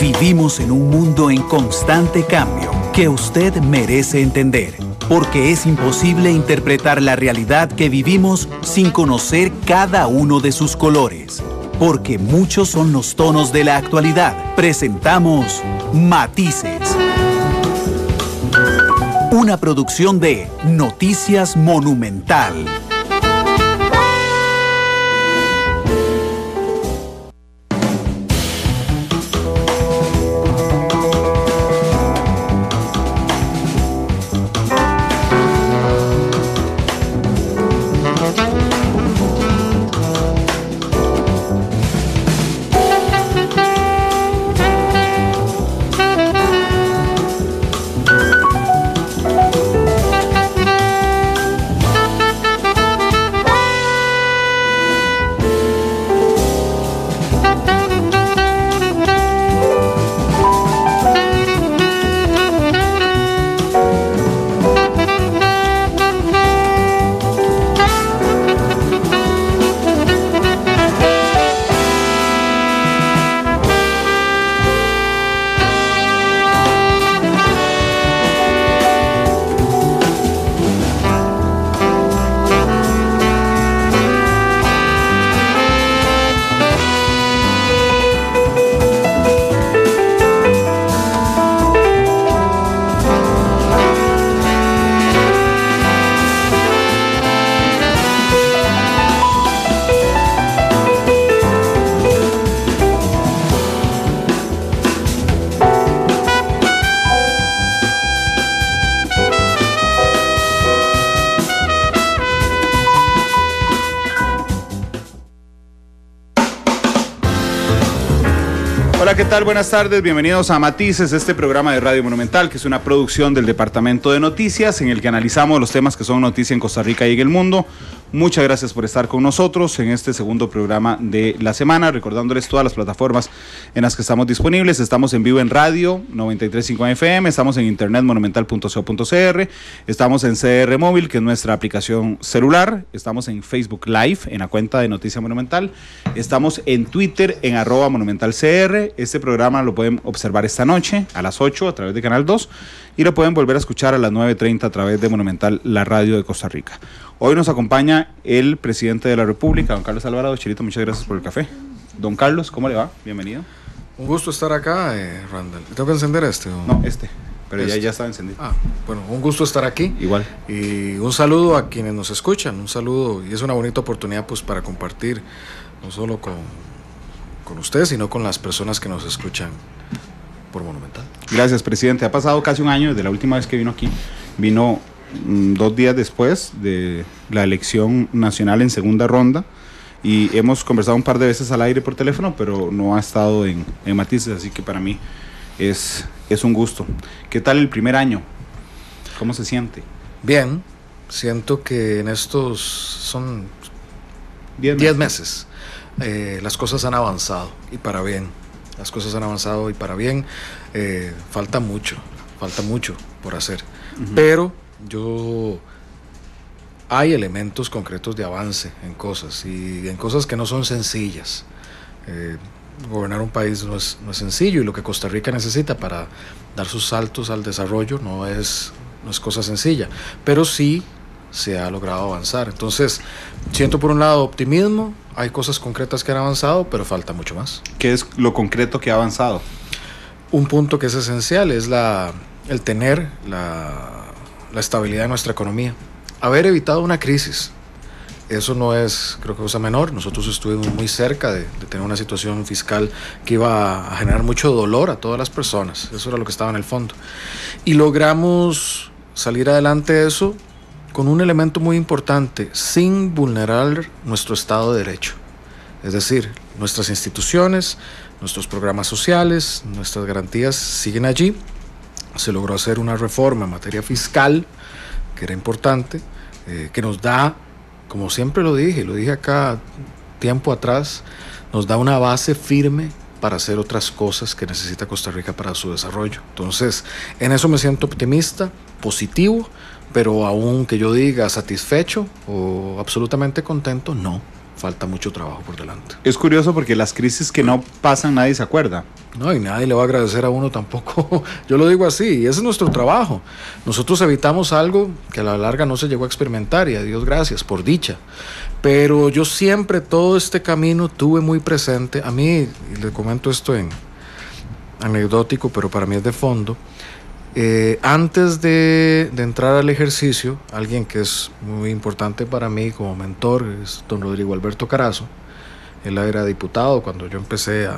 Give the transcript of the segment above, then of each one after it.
Vivimos en un mundo en constante cambio que usted merece entender, porque es imposible interpretar la realidad que vivimos sin conocer cada uno de sus colores. Porque muchos son los tonos de la actualidad. Presentamos Matices. Una producción de Noticias Monumental. Hola, ¿qué tal? Buenas tardes, bienvenidos a Matices, este programa de Radio Monumental, que es una producción del Departamento de Noticias, en el que analizamos los temas que son noticia en Costa Rica y en el mundo. Muchas gracias por estar con nosotros en este segundo programa de la semana, recordándoles todas las plataformas en las que estamos disponibles. Estamos en vivo en radio 93.5 FM, estamos en internet monumental.co.cr, estamos en CR Móvil, que es nuestra aplicación celular, estamos en Facebook Live, en la cuenta de Noticia Monumental, estamos en Twitter, en @monumentalcr. Este programa lo pueden observar esta noche a las 8 a través de Canal 2 y lo pueden volver a escuchar a las 9:30 a través de Monumental, la radio de Costa Rica. Hoy nos acompaña el presidente de la República, don Carlos Alvarado. Chilito, muchas gracias por el café. Don Carlos, ¿cómo le va? Bienvenido. Un gusto estar acá, Randall. ¿Tengo que encender este? ¿O? No, pero este. Ya está encendido. Bueno, un gusto estar aquí. Igual. Y un saludo a quienes nos escuchan, un saludo, y es una bonita oportunidad pues para compartir, no solo con ustedes, sino con las personas que nos escuchan por Monumental. Gracias, presidente. Ha pasado casi un año desde la última vez que vino aquí. Vino 2 días después de la elección nacional en segunda ronda y hemos conversado un par de veces al aire por teléfono, pero no ha estado en Matices, así que para mí es un gusto. ¿Qué tal el primer año? ¿Cómo se siente? Bien, siento que en estos son 10 meses las cosas han avanzado y para bien. Las cosas han avanzado y para bien. Falta mucho por hacer. Uh-huh. Pero hay elementos concretos de avance en cosas y en cosas que no son sencillas. Gobernar un país no es sencillo, y lo que Costa Rica necesita para dar sus saltos al desarrollo no es cosa sencilla, pero sí se ha logrado avanzar. Entonces siento por un lado optimismo, hay cosas concretas que han avanzado, pero falta mucho más. ¿Qué es lo concreto que ha avanzado? Un punto que es esencial es el tener la estabilidad de nuestra economía, haber evitado una crisis. Eso no es, creo que, cosa menor. Nosotros estuvimos muy cerca de tener una situación fiscal que iba a generar mucho dolor a todas las personas. Eso era lo que estaba en el fondo. Y logramos salir adelante de eso con un elemento muy importante, sin vulnerar nuestro Estado de Derecho. Es decir, nuestras instituciones, nuestros programas sociales, nuestras garantías siguen allí. Se logró hacer una reforma en materia fiscal, que era importante, que nos da, como siempre lo dije acá tiempo atrás, nos da una base firme para hacer otras cosas que necesita Costa Rica para su desarrollo. Entonces, en eso me siento optimista, positivo, pero aún que yo diga satisfecho o absolutamente contento, no. falta mucho trabajo por delante. Es curioso porque las crisis que no pasan nadie se acuerda. No, y nadie le va a agradecer a uno tampoco. Yo lo digo así, y ese es nuestro trabajo. Nosotros evitamos algo que a la larga no se llegó a experimentar, y a Dios gracias, por dicha. Pero yo siempre, todo este camino, tuve muy presente, a mí, y le comento esto en anecdótico, pero para mí es de fondo, antes de entrar al ejercicio, alguien que es muy importante para mí como mentor es don Rodrigo Alberto Carazo. Él era diputado cuando yo empecé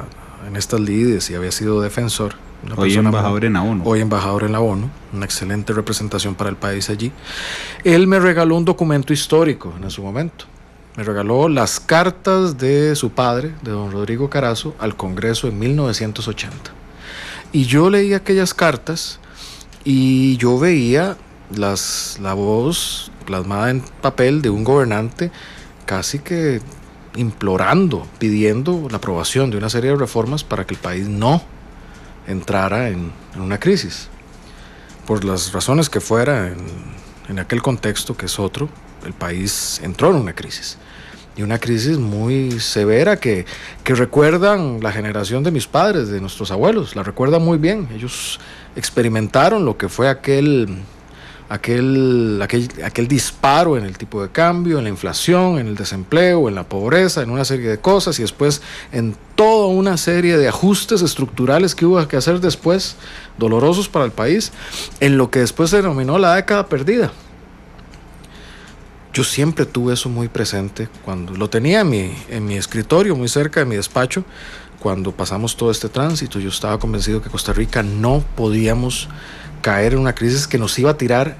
en estas lides y había sido defensor. Hoy embajador en la ONU. Hoy embajador en la ONU, una excelente representación para el país allí. Él me regaló un documento histórico en su momento. Me regaló las cartas de su padre, de don Rodrigo Carazo, al Congreso en 1980. Y yo leí aquellas cartas y yo veía la voz plasmada en papel de un gobernante casi que implorando, pidiendo la aprobación de una serie de reformas para que el país no entrara en una crisis. Por las razones que fuera, en aquel contexto que es otro, el país entró en una crisis. Y una crisis muy severa que recuerdan la generación de mis padres, de nuestros abuelos, la recuerdan muy bien. Ellos experimentaron lo que fue aquel disparo en el tipo de cambio, en la inflación, en el desempleo, en la pobreza, en una serie de cosas, y después en toda una serie de ajustes estructurales que hubo que hacer después, dolorosos para el país, en lo que después se denominó la década perdida. Yo siempre tuve eso muy presente, cuando lo tenía en mi escritorio, muy cerca de mi despacho. Cuando pasamos todo este tránsito, yo estaba convencido que Costa Rica no podíamos caer en una crisis que nos iba a tirar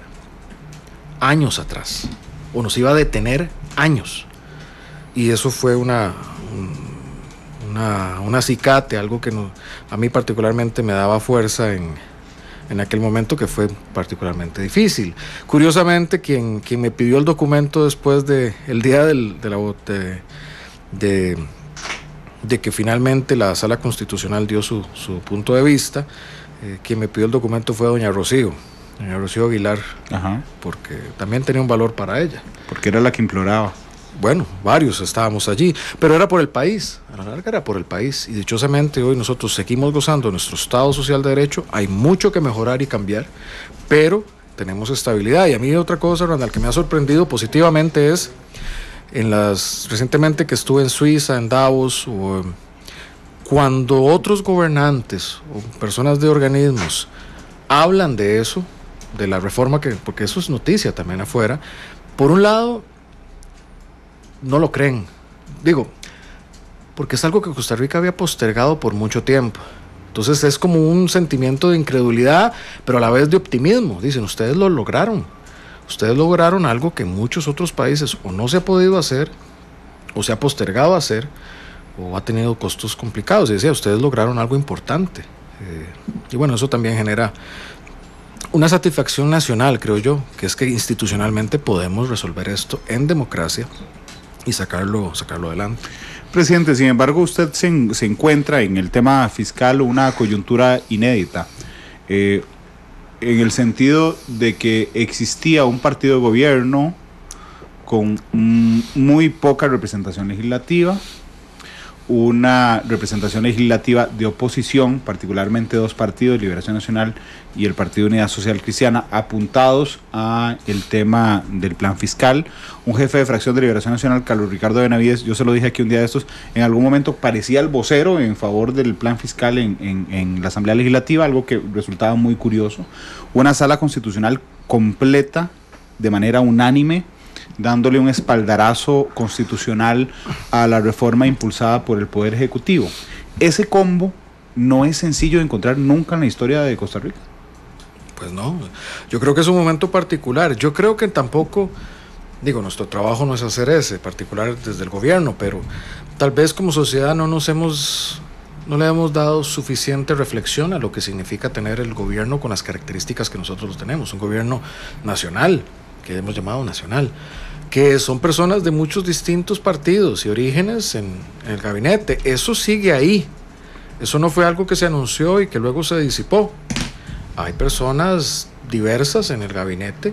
años atrás, o nos iba a detener años. Y eso fue un acicate, algo que a mí particularmente me daba fuerza en aquel momento, que fue particularmente difícil. Curiosamente, quien me pidió el documento después el día de que finalmente la Sala Constitucional dio su punto de vista, quien me pidió el documento fue doña Rocío Aguilar. Ajá. Porque también tenía un valor para ella. Porque era la que imploraba. Bueno, varios estábamos allí, pero era por el país, a la larga era por el país, y dichosamente hoy nosotros seguimos gozando de nuestro Estado Social de Derecho. Hay mucho que mejorar y cambiar, pero tenemos estabilidad. Y a mí otra cosa, Randall, que me ha sorprendido positivamente es, recientemente que estuve en Suiza, en Davos, cuando otros gobernantes o personas de organismos hablan de eso, de la reforma, porque eso es noticia también afuera, por un lado no lo creen, digo, porque es algo que Costa Rica había postergado por mucho tiempo. Entonces es como un sentimiento de incredulidad, pero a la vez de optimismo. Dicen, ustedes lo lograron. Ustedes lograron algo que en muchos otros países o no se ha podido hacer, o se ha postergado a hacer, o ha tenido costos complicados. Y decía, ustedes lograron algo importante. Y bueno, eso también genera una satisfacción nacional, creo yo, que es que institucionalmente podemos resolver esto en democracia y sacarlo adelante. Presidente, sin embargo, usted se encuentra en el tema fiscal una coyuntura inédita, en el sentido de que existía un partido de gobierno con muy poca representación legislativa, una representación legislativa de oposición, particularmente dos partidos, Liberación Nacional y el Partido Unidad Social Cristiana, apuntados a el tema del plan fiscal. Un jefe de fracción de Liberación Nacional, Carlos Ricardo Benavides, yo se lo dije aquí un día de estos, en algún momento parecía el vocero en favor del plan fiscal en la Asamblea Legislativa, algo que resultaba muy curioso. Una sala constitucional completa, de manera unánime, dándole un espaldarazo constitucional a la reforma impulsada por el Poder Ejecutivo. Ese combo no es sencillo de encontrar nunca en la historia de Costa Rica. Pues no, yo creo que es un momento particular. Yo creo que tampoco, nuestro trabajo no es hacer ese particular desde el gobierno, pero tal vez como sociedad no le hemos dado suficiente reflexión a lo que significa tener el gobierno con las características que nosotros tenemos. Un gobierno nacional, que hemos llamado nacional, que son personas de muchos distintos partidos y orígenes en el gabinete. Eso sigue ahí. Eso no fue algo que se anunció y que luego se disipó. Hay personas diversas en el gabinete,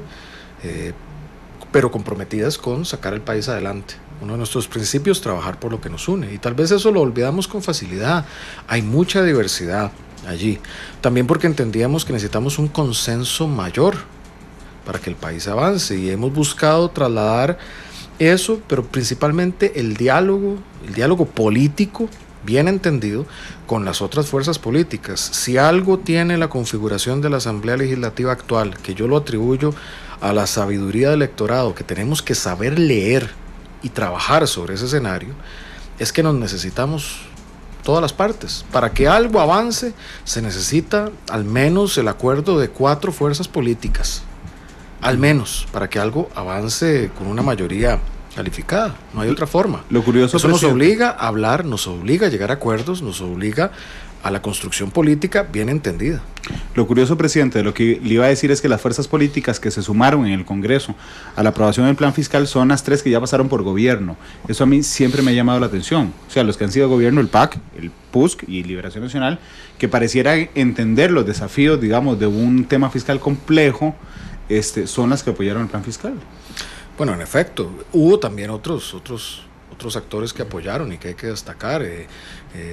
pero comprometidas con sacar el país adelante. uno de nuestros principios, trabajar por lo que nos une. Y tal vez eso lo olvidamos con facilidad. Hay mucha diversidad allí. También porque entendíamos que necesitamos un consenso mayor para que el país avance. Y hemos buscado trasladar eso, pero principalmente el diálogo político, bien entendido, con las otras fuerzas políticas. Si algo tiene la configuración de la Asamblea Legislativa actual, que yo lo atribuyo a la sabiduría del electorado, que tenemos que saber leer y trabajar sobre ese escenario, es que nos necesitamos todas las partes. Para que algo avance se necesita al menos el acuerdo de 4 fuerzas políticas, al menos, para que algo avance con una mayoría calificada. No hay otra forma. Lo curioso, eso nos obliga a hablar, nos obliga a llegar a acuerdos, nos obliga a la construcción política bien entendida. Lo curioso, presidente, de lo que le iba a decir es que las fuerzas políticas que se sumaron en el Congreso a la aprobación del plan fiscal son las 3 que ya pasaron por gobierno. Eso a mí siempre me ha llamado la atención. O sea, los que han sido gobierno, el PAC, el PUSC y Liberación Nacional, que pareciera entender los desafíos, digamos, de un tema fiscal complejo, son las que apoyaron el plan fiscal. Bueno, en efecto, hubo también otros actores que apoyaron y que hay que destacar,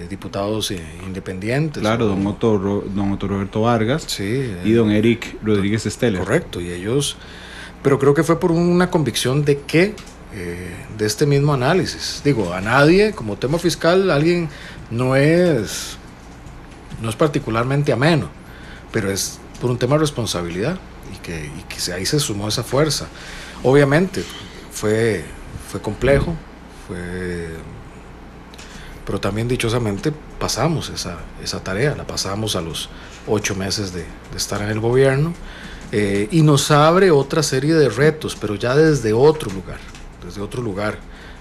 diputados independientes. Claro, don Otto Roberto Vargas, sí, y don Eric Rodríguez Esteller. Correcto, y ellos, pero creo que fue por una convicción de que, de este mismo análisis. Digo, a nadie, como tema fiscal, alguien no es particularmente ameno, pero es por un tema de responsabilidad y que ahí se sumó esa fuerza. Obviamente fue complejo, pero también dichosamente pasamos esa tarea, la pasamos a los 8 meses de estar en el gobierno, y nos abre otra serie de retos, pero ya desde otro lugar,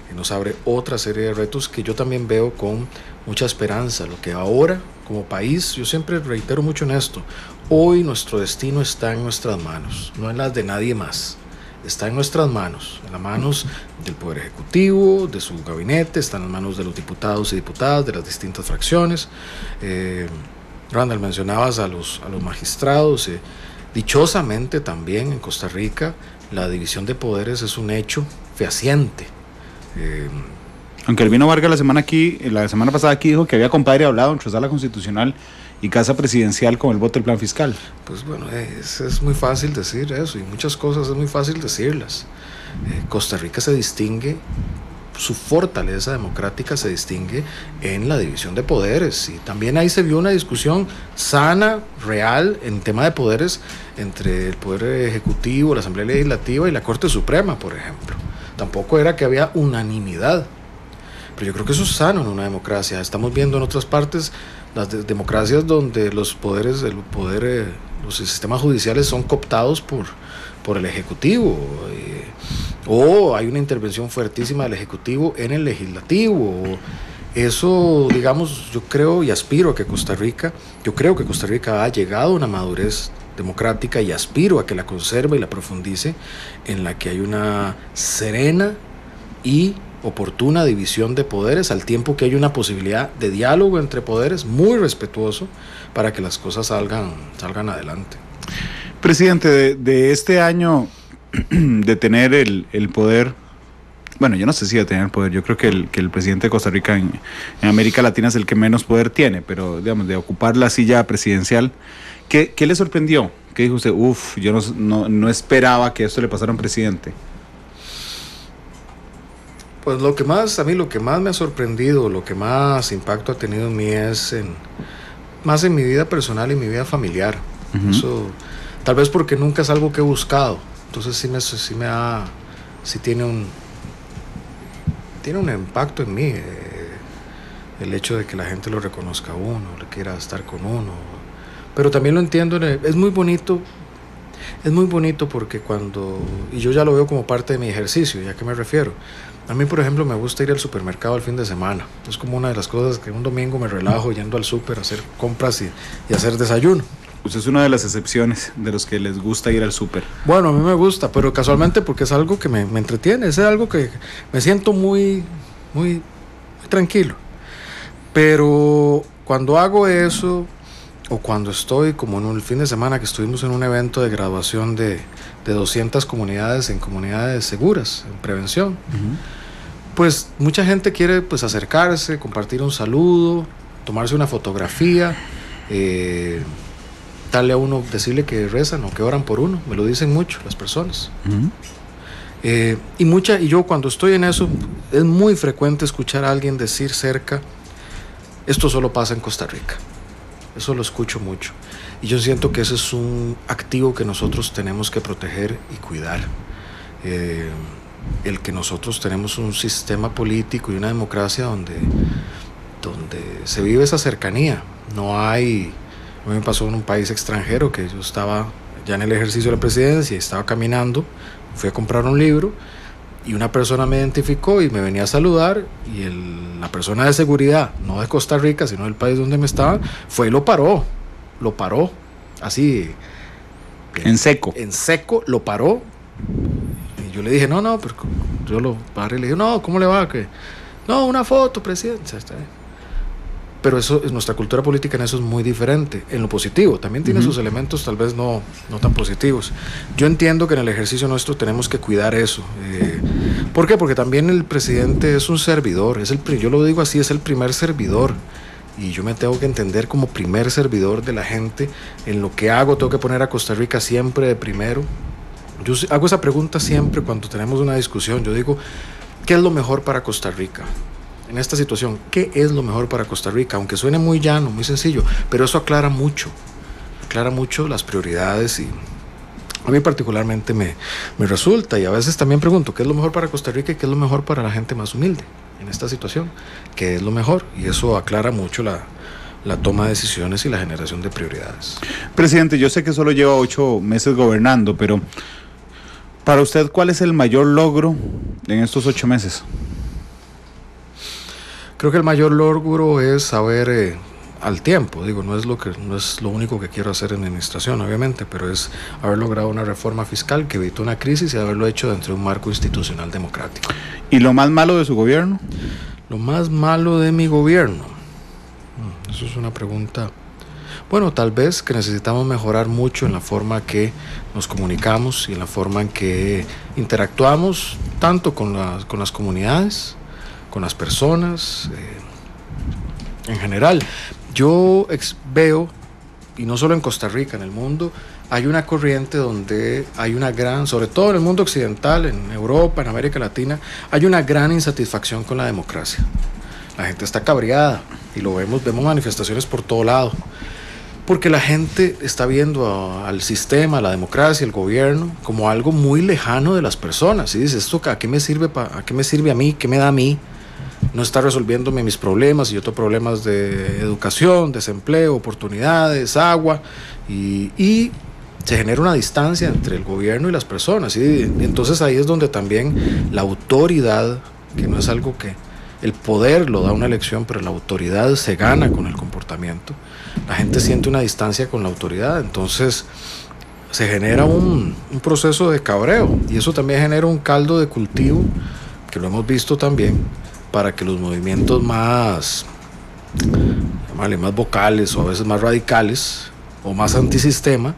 y nos abre otra serie de retos que yo también veo con mucha esperanza. Lo que ahora como país, yo siempre reitero mucho en esto, hoy nuestro destino está en nuestras manos, no en las de nadie más. Está en nuestras manos, en las manos del Poder Ejecutivo, de su gabinete, está en las manos de los diputados y diputadas de las distintas fracciones. Randall, mencionabas a los magistrados. Dichosamente también en Costa Rica la división de poderes es un hecho fehaciente. Aunque Elvino Vargas la semana pasada aquí dijo que había compadre hablado entre Sala Constitucional y Casa Presidencial con el voto del plan fiscal. Pues bueno, es muy fácil decir eso, y muchas cosas es muy fácil decirlas. Costa Rica se distingue, su fortaleza democrática se distingue en la división de poderes, y también ahí se vio una discusión sana, real, en tema de poderes entre el Poder Ejecutivo, la Asamblea Legislativa y la Corte Suprema, por ejemplo. Tampoco era que había unanimidad, pero yo creo que eso es sano en una democracia. Estamos viendo en otras partes las democracias donde los poderes, los sistemas judiciales son cooptados por el Ejecutivo, o hay una intervención fuertísima del Ejecutivo en el Legislativo. Eso, digamos, yo creo y aspiro a que Costa Rica ha llegado a una madurez democrática, y aspiro a que la conserve y la profundice, en la que hay una serena y oportuna división de poderes, al tiempo que hay una posibilidad de diálogo entre poderes muy respetuoso para que las cosas salgan adelante. Presidente, de este año de tener el poder, bueno, yo no sé si de tener el poder, yo creo que el presidente de Costa Rica en América Latina es el que menos poder tiene, pero digamos, de ocupar la silla presidencial, ¿qué le sorprendió? ¿Qué dijo usted? Yo no esperaba que esto le pasara a un presidente. Pues lo que más me ha sorprendido, lo que más impacto ha tenido en mí es más en mi vida personal y mi vida familiar. Uh-huh. Eso, tal vez porque nunca es algo que he buscado. Entonces sí tiene un impacto en mí, el hecho de que la gente lo reconozca a uno, le quiera estar con uno. Pero también lo entiendo, es muy bonito porque y yo ya lo veo como parte de mi ejercicio. ¿Y a qué me refiero? A mí, por ejemplo, me gusta ir al supermercado el fin de semana. Es como una de las cosas que un domingo me relajo yendo al súper a hacer compras y hacer desayuno. Usted es una de las excepciones de los que les gusta ir al súper. Bueno, a mí me gusta, pero casualmente porque es algo que me entretiene, es algo que me siento muy, muy, muy tranquilo. Pero cuando hago eso, o cuando estoy, como en el fin de semana que estuvimos en un evento de graduación de 200 comunidades en comunidades seguras, en prevención, Pues mucha gente quiere pues acercarse, compartir un saludo, tomarse una fotografía, darle a uno, decirle que rezan o que oran por uno. Me lo dicen mucho las personas. Y yo cuando estoy en eso, es muy frecuente escuchar a alguien decir cerca, esto solo pasa en Costa Rica. Eso lo escucho mucho. Y yo siento que ese es un activo que nosotros tenemos que proteger y cuidar. El que nosotros tenemos un sistema político y una democracia donde se vive esa cercanía. A mí me pasó en un país extranjero que yo estaba ya en el ejercicio de la presidencia y estaba caminando, fui a comprar un libro y una persona me identificó y me venía a saludar y la persona de seguridad, no de Costa Rica, sino del país donde me estaba, fue y lo paró, así. En seco, lo paró. Y yo le dije, no, pero yo lo paré y le dije, no, ¿cómo le va? No, una foto, presidente. Pero eso, nuestra cultura política en eso es muy diferente, en lo positivo. También tiene sus elementos tal vez no tan positivos. Yo entiendo que en el ejercicio nuestro tenemos que cuidar eso. ¿Por qué? Porque también el presidente es un servidor, yo lo digo así, es el primer servidor. Y yo me tengo que entender como primer servidor de la gente. En lo que hago tengo que poner a Costa Rica siempre de primero. Yo hago esa pregunta siempre cuando tenemos una discusión. Yo digo, ¿qué es lo mejor para Costa Rica? En esta situación, ¿qué es lo mejor para Costa Rica? Aunque suene muy llano, muy sencillo, pero eso aclara mucho las prioridades y a mí particularmente me resulta, y a veces también pregunto, ¿qué es lo mejor para Costa Rica y qué es lo mejor para la gente más humilde en esta situación? ¿Qué es lo mejor? Y eso aclara mucho la toma de decisiones y la generación de prioridades. Presidente, yo sé que solo lleva 8 meses gobernando, pero para usted, ¿cuál es el mayor logro en estos 8 meses? Creo que el mayor logro es saber al tiempo, no es lo único que quiero hacer en la administración, obviamente, pero es haber logrado una reforma fiscal que evitó una crisis y haberlo hecho dentro de un marco institucional democrático. ¿Y lo más malo de su gobierno? Lo más malo de mi gobierno. Eso es una pregunta. Bueno, tal vez que necesitamos mejorar mucho en la forma que nos comunicamos y en la forma en que interactuamos, tanto con las comunidades, con las personas, en general. Yo veo, y no solo en Costa Rica, en el mundo, hay una corriente donde hay una gran, sobre todo en el mundo occidental, en Europa, en América Latina, hay una gran insatisfacción con la democracia. La gente está cabreada y lo vemos manifestaciones por todo lado, porque la gente está viendo al sistema, a la democracia, al gobierno, como algo muy lejano de las personas. Y dice, ¿esto a qué me sirve a mí? ¿Qué me da a mí? No está resolviéndome mis problemas y yo tengo problemas de educación, desempleo, oportunidades, agua y se genera una distancia entre el gobierno y las personas. Y entonces ahí es donde también la autoridad, que no es algo que el poder lo da una elección, pero la autoridad se gana con el comportamiento. La gente siente una distancia con la autoridad, entonces se genera un proceso de cabreo y eso también genera un caldo de cultivo, que lo hemos visto también, para que los movimientos más vocales o a veces más radicales o más antisistema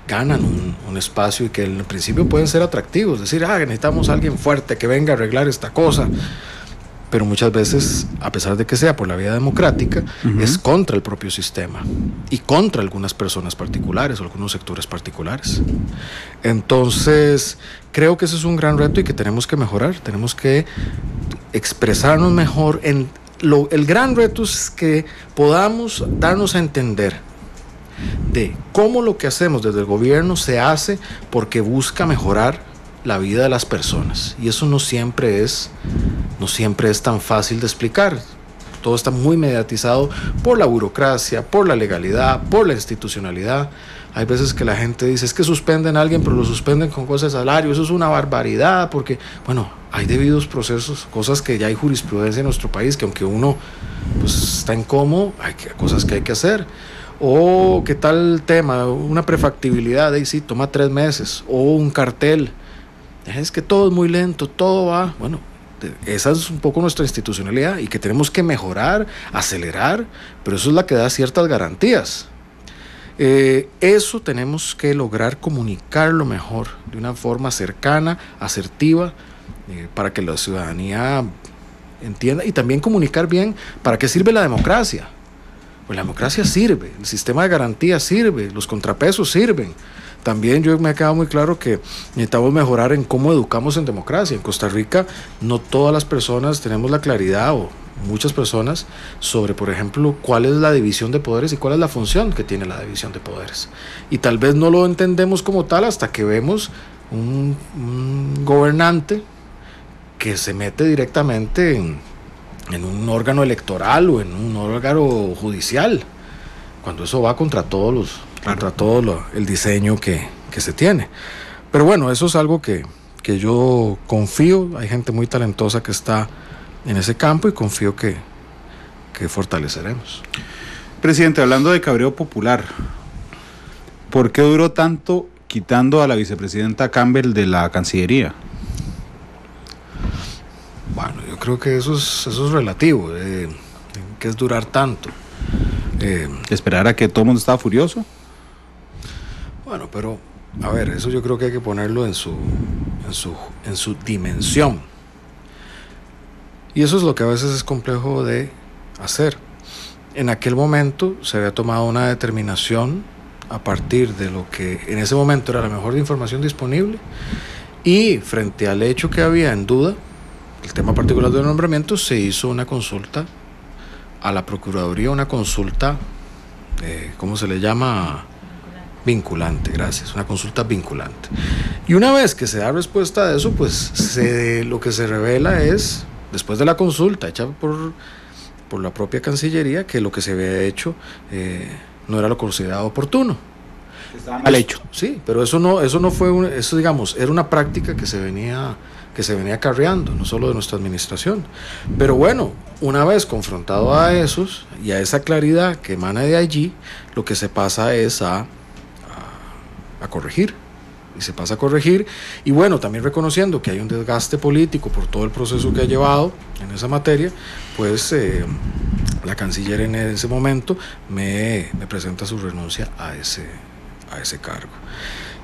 ganan un espacio y que en el principio pueden ser atractivos, decir, necesitamos a alguien fuerte que venga a arreglar esta cosa, pero muchas veces, a pesar de que sea por la vía democrática, es contra el propio sistema y contra algunas personas particulares o algunos sectores particulares. Entonces, creo que ese es un gran reto y que tenemos que mejorar, tenemos que expresarnos mejor. El gran reto es que podamos darnos a entender de cómo lo que hacemos desde el gobierno se hace porque busca mejorar la vida de las personas, y eso no siempre es tan fácil de explicar. Todo está muy mediatizado por la burocracia, por la legalidad, por la institucionalidad. Hay veces que la gente dice, es que suspenden a alguien, pero lo suspenden con cosas de salario, eso es una barbaridad, porque, hay debidos procesos, cosas que ya hay jurisprudencia en nuestro país, que aunque uno está incómodo, hay cosas que hay que hacer. O qué tal tema, una prefactibilidad, sí, toma 3 meses, o un cartel. Es que todo es muy lento, todo va. Esa es un poco nuestra institucionalidad y que tenemos que mejorar, acelerar, pero eso es la que da ciertas garantías. Eso tenemos que lograr comunicarlo mejor, de una forma cercana, asertiva para que la ciudadanía entienda, y también comunicar bien para qué sirve la democracia. Pues la democracia sirve, el sistema de garantías sirve, los contrapesos sirven. También me ha quedado muy claro que necesitamos mejorar en cómo educamos en democracia. En Costa Rica no todas las personas tenemos la claridad, o muchas personas, sobre, por ejemplo, cuál es la división de poderes y cuál es la función que tiene la división de poderes. Y tal vez no lo entendemos como tal hasta que vemos un gobernante que se mete directamente en un órgano electoral o en un órgano judicial, cuando eso va contra todos el diseño que se tiene. Pero bueno, eso es algo que yo confío. Hay gente muy talentosa que está en ese campo y confío que fortaleceremos. Presidente, hablando de cabreo popular, ¿por qué duró tanto quitando a la vicepresidenta Campbell de la Cancillería? Bueno, yo creo que eso es relativo, que es durar tanto. ¿Esperar a que todo el mundo estaba furioso? Bueno, pero a ver, eso yo creo que hay que ponerlo en su dimensión. Y eso es lo que a veces es complejo de hacer. En aquel momento se había tomado una determinación a partir de lo que en ese momento era la mejor información disponible, y frente al hecho que había en duda, el tema particular del nombramiento, se hizo una consulta a la Procuraduría, una consulta, ¿cómo se le llama? Vinculante, gracias, una consulta vinculante. Y una vez que se da respuesta a eso, pues lo que se revela es, después de la consulta hecha por la propia Cancillería, que lo que se había hecho no era lo considerado oportuno. Estaba mal hecho. Sí, pero eso no fue eso, digamos, era una práctica que se venía acarreando, no solo de nuestra administración. Pero bueno, una vez confrontado a esos y a esa claridad que emana de allí, lo que se pasa es a corregir. Y se pasa a corregir, y bueno, también reconociendo que hay un desgaste político por todo el proceso que ha llevado en esa materia, pues la canciller en ese momento me presenta su renuncia a ese cargo.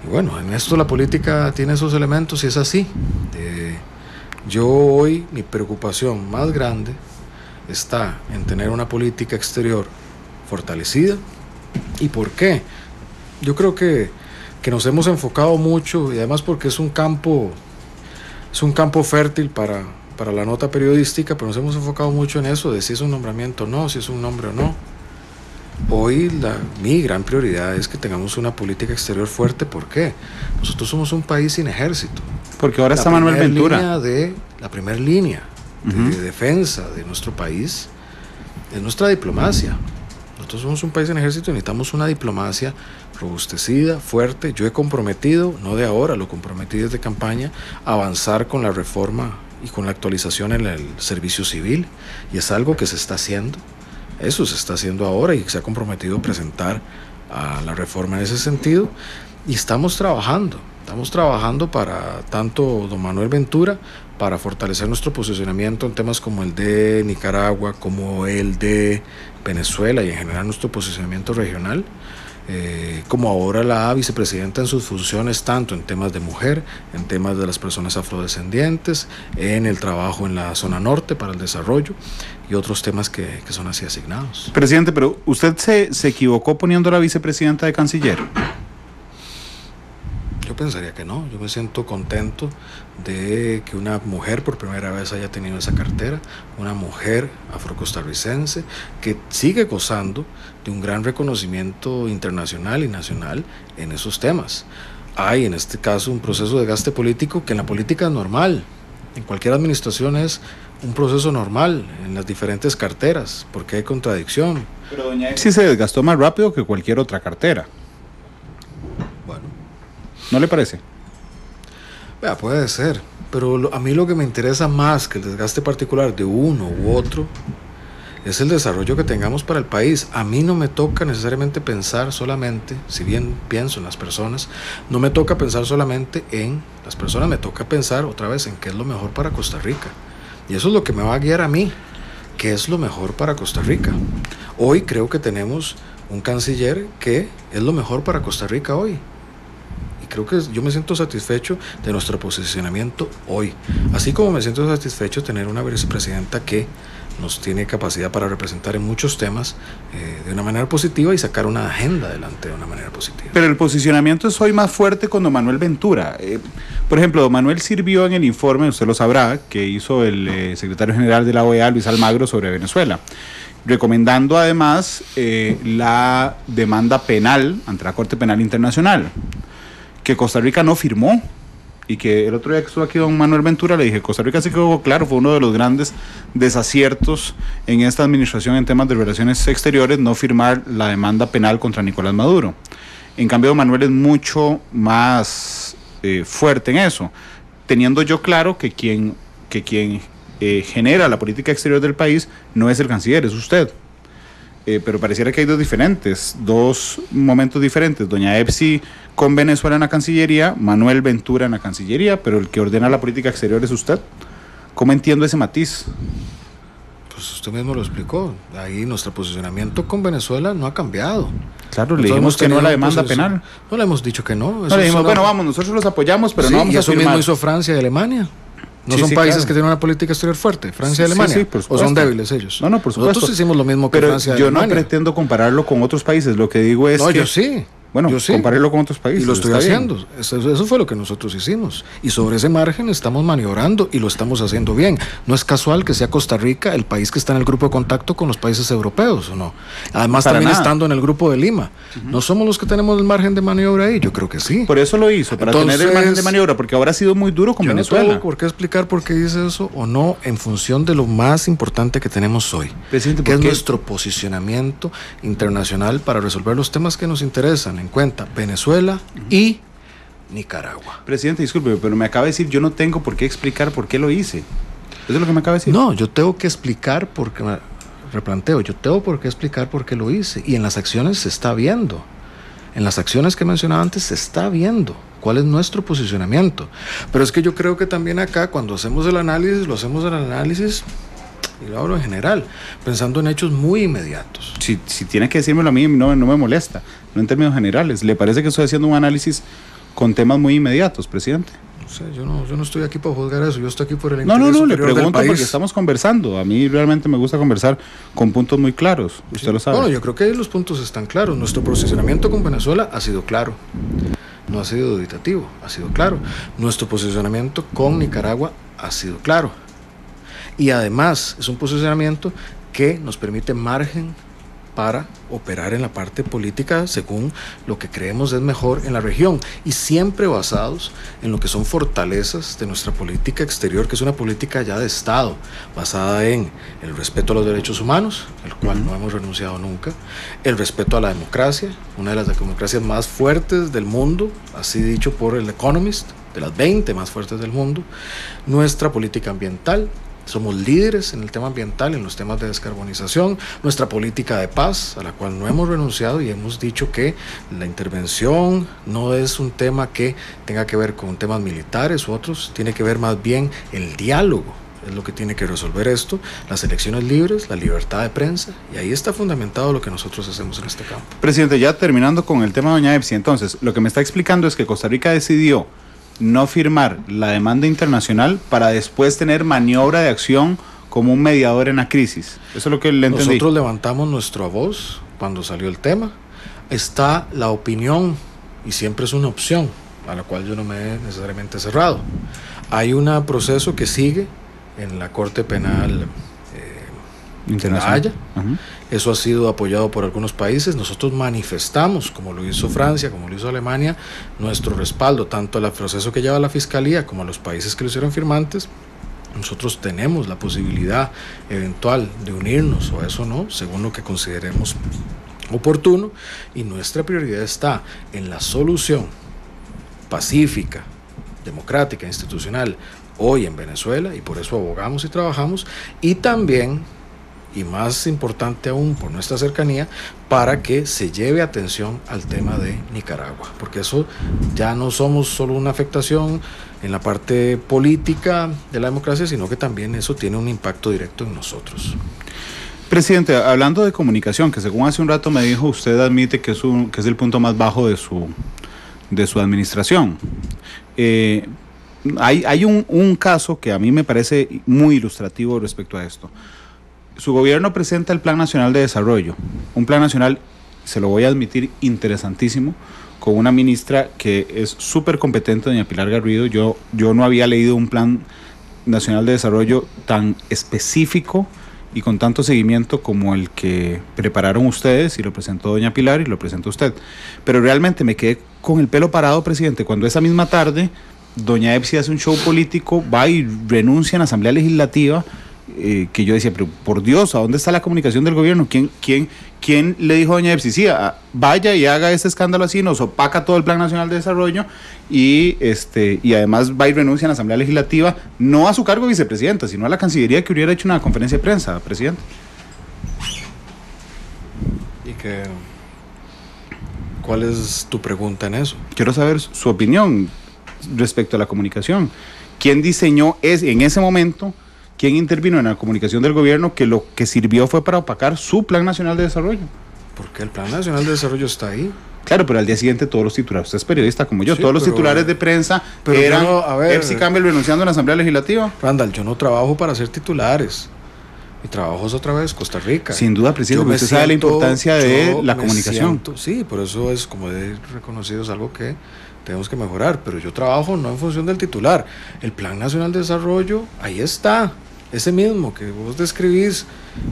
Y bueno, en esto la política tiene esos elementos y es así. Yo hoy, mi preocupación más grande está en tener una política exterior fortalecida. ¿Y por qué? Yo creo que nos hemos enfocado mucho, y además porque es un campo fértil para la nota periodística, pero nos hemos enfocado mucho en eso, de si es un nombramiento o no, si es un nombre o no. Hoy mi gran prioridad es que tengamos una política exterior fuerte. ¿Por qué? Nosotros somos un país sin ejército. Porque ahora está Manuel Ventura. La primera línea de defensa de nuestro país es nuestra diplomacia. Nosotros somos un país sin ejército y necesitamos una diplomacia robustecida, fuerte. Yo he comprometido, no de ahora, lo comprometí desde campaña, a avanzar con la reforma y con la actualización en el servicio civil, y es algo que se está haciendo. Eso se está haciendo ahora y se ha comprometido a presentar a la reforma en ese sentido, y estamos trabajando para tanto don Manuel Ventura, para fortalecer nuestro posicionamiento en temas como el de Nicaragua, como el de Venezuela, y en general nuestro posicionamiento regional, como ahora la vicepresidenta en sus funciones, tanto en temas de mujer, en temas de las personas afrodescendientes, en el trabajo en la zona norte para el desarrollo y otros temas que son así asignados. Presidente, pero ¿usted se equivocó poniendo a la vicepresidenta de canciller? Yo pensaría que no. Yo me siento contento de que una mujer por primera vez haya tenido esa cartera, una mujer afrocostarricense que sigue gozando de un gran reconocimiento internacional y nacional en esos temas. Hay en este caso un proceso de gasto político que en la política es normal, en cualquier administración es un proceso normal, en las diferentes carteras, porque hay contradicción. Pero doña Exi se desgastó más rápido que cualquier otra cartera. Bueno, ¿no le parece? Vea, puede ser, pero a mí lo que me interesa más que el desgaste particular de uno u otro es el desarrollo que tengamos para el país. A mí no me toca necesariamente pensar solamente, si bien pienso en las personas, no me toca pensar solamente en las personas, me toca pensar otra vez en qué es lo mejor para Costa Rica. Y eso es lo que me va a guiar a mí, qué es lo mejor para Costa Rica. Hoy creo que tenemos un canciller que es lo mejor para Costa Rica hoy. creo que yo me siento satisfecho de nuestro posicionamiento hoy, así como me siento satisfecho de tener una vicepresidenta que nos tiene capacidad para representar en muchos temas de una manera positiva y sacar una agenda adelante de una manera positiva. Pero el posicionamiento es hoy más fuerte con don Manuel Ventura. Por ejemplo, don Manuel sirvió en el informe, usted lo sabrá, que hizo el secretario general de la OEA, Luis Almagro, sobre Venezuela, recomendando además la demanda penal ante la Corte Penal Internacional, que Costa Rica no firmó. Y que el otro día que estuvo aquí don Manuel Ventura le dije, Costa Rica sí quedó claro, fue uno de los grandes desaciertos en esta administración en temas de relaciones exteriores, no firmar la demanda penal contra Nicolás Maduro. En cambio, don Manuel es mucho más fuerte en eso, teniendo yo claro que quien genera la política exterior del país no es el canciller, es usted. Pero pareciera que hay dos momentos diferentes. Doña Epsi con Venezuela en la Cancillería, Manuel Ventura en la Cancillería, pero el que ordena la política exterior es usted. ¿Cómo entiendo ese matiz? Pues usted mismo lo explicó. Ahí nuestro posicionamiento con Venezuela no ha cambiado. Claro, le dijimos que no a la demanda penal. No le hemos dicho que no. No le dijimos, bueno, vamos, nosotros los apoyamos, pero sí, no vamos a firmar. Eso mismo hizo Francia y Alemania. ¿No sí, son países claro. que tienen una política exterior fuerte? ¿Francia y Alemania? Sí, por ¿O son débiles ellos? No, por supuesto. Nosotros hicimos lo mismo que pero Francia y Alemania. Yo no pretendo compararlo con otros países. Lo que digo es no, que... yo sí. Bueno, yo sí. compárelo con otros países. Y lo estoy haciendo. Eso fue lo que nosotros hicimos. Y sobre ese margen estamos maniobrando y lo estamos haciendo bien. No es casual que sea Costa Rica el país que está en el grupo de contacto con los países europeos, ¿o no? Además, para también nada. Estando en el grupo de Lima. ¿No somos los que tenemos el margen de maniobra ahí? Yo creo que sí. Por eso lo hizo, para tener el margen de maniobra, porque ahora ha sido muy duro con Venezuela. No tengo por qué explicar por qué dice eso o no en función de lo más importante que tenemos hoy, Presidente, que es nuestro posicionamiento internacional para resolver los temas que nos interesan en cuenta Venezuela y Nicaragua. Presidente, disculpe, pero me acaba de decir, yo no tengo por qué explicar por qué lo hice. ¿Eso es lo que me acaba de decir? No, yo tengo que explicar porque me replanteo, yo tengo por qué explicar por qué lo hice. Y en las acciones se está viendo. En las acciones que mencionaba antes se está viendo cuál es nuestro posicionamiento. Pero es que yo creo que también acá, cuando hacemos el análisis, lo hacemos el análisis, y lo hablo en general, pensando en hechos muy inmediatos. Si tiene que decírmelo a mí, no me molesta, no en términos generales. ¿Le parece que estoy haciendo un análisis con temas muy inmediatos, presidente? No sé, yo no estoy aquí para juzgar eso, yo estoy aquí por el interés superior le pregunto del país. Porque estamos conversando. A mí realmente me gusta conversar con puntos muy claros, usted lo sabe. Bueno, yo creo que los puntos están claros. Nuestro posicionamiento con Venezuela ha sido claro. No ha sido duditativo, ha sido claro. Nuestro posicionamiento con Nicaragua ha sido claro. Y además es un posicionamiento que nos permite margen para operar en la parte política según lo que creemos es mejor en la región y siempre basados en lo que son fortalezas de nuestra política exterior, que es una política ya de Estado, basada en el respeto a los derechos humanos, el cual no hemos renunciado nunca, el respeto a la democracia, una de las democracias más fuertes del mundo, así dicho por el Economist, de las 20 más fuertes del mundo, nuestra política ambiental. Somos líderes en el tema ambiental, en los temas de descarbonización, nuestra política de paz, a la cual no hemos renunciado y hemos dicho que la intervención no es un tema que tenga que ver con temas militares u otros, tiene que ver más bien el diálogo, es lo que tiene que resolver esto, las elecciones libres, la libertad de prensa, y ahí está fundamentado lo que nosotros hacemos en este campo. Presidente, ya terminando con el tema de doña Epsi, entonces, lo que me está explicando es que Costa Rica decidió no firmar la demanda internacional para después tener maniobra de acción como un mediador en la crisis. Eso es lo que le entendí. Nosotros levantamos nuestra voz cuando salió el tema. Está la opinión, y siempre es una opción, a la cual yo no me he necesariamente cerrado. Hay un proceso que sigue en la Corte Penal Internacional. Eso ha sido apoyado por algunos países. Nosotros manifestamos, como lo hizo Francia, como lo hizo Alemania, nuestro respaldo tanto al proceso que lleva la Fiscalía como a los países que lo hicieron firmantes. Nosotros tenemos la posibilidad eventual de unirnos, o eso no, según lo que consideremos oportuno, y nuestra prioridad está en la solución pacífica, democrática, institucional, hoy en Venezuela, y por eso abogamos y trabajamos, y también, y más importante aún por nuestra cercanía, para que se lleve atención al tema de Nicaragua, porque eso ya no somos solo una afectación en la parte política de la democracia, sino que también eso tiene un impacto directo en nosotros. Presidente, hablando de comunicación, que según hace un rato me dijo, usted admite que es el punto más bajo de de su administración. Hay un caso que a mí me parece muy ilustrativo respecto a esto. Su gobierno presenta el Plan Nacional de Desarrollo, un plan nacional, se lo voy a admitir, interesantísimo, con una ministra que es súper competente, doña Pilar Garrido. Yo no había leído un Plan Nacional de Desarrollo tan específico y con tanto seguimiento como el que prepararon ustedes, y lo presentó doña Pilar y lo presentó usted. Pero realmente me quedé con el pelo parado, presidente, cuando esa misma tarde doña Epsi hace un show político, va y renuncia en la Asamblea Legislativa, que yo decía, pero por Dios, ¿a dónde está la comunicación del gobierno? ¿Quién le dijo a doña Epsi, sí, vaya y haga este escándalo así, nos opaca todo el Plan Nacional de Desarrollo y además va y renuncia en la Asamblea Legislativa, no a su cargo de vicepresidenta, sino a la Cancillería, que hubiera hecho una conferencia de prensa, presidente? ¿Cuál es tu pregunta en eso? Quiero saber su opinión respecto a la comunicación. ¿Quién diseñó en ese momento? ¿Quién intervino en la comunicación del gobierno que lo que sirvió fue para opacar su Plan Nacional de Desarrollo? Porque el Plan Nacional de Desarrollo está ahí. Claro, pero al día siguiente todos los titulares, usted es periodista como yo, Sí, todos los titulares de prensa eran Epsi Campbell renunciando en la Asamblea Legislativa. Randall, yo no trabajo para hacer titulares. Mi trabajo es otra vez Costa Rica. Sin duda, presidente, porque usted sabe la importancia de la comunicación. Sí, por eso es, como he reconocido, es algo que tenemos que mejorar, pero yo trabajo no en función del titular. El Plan Nacional de Desarrollo, ahí está, ese mismo que vos describís,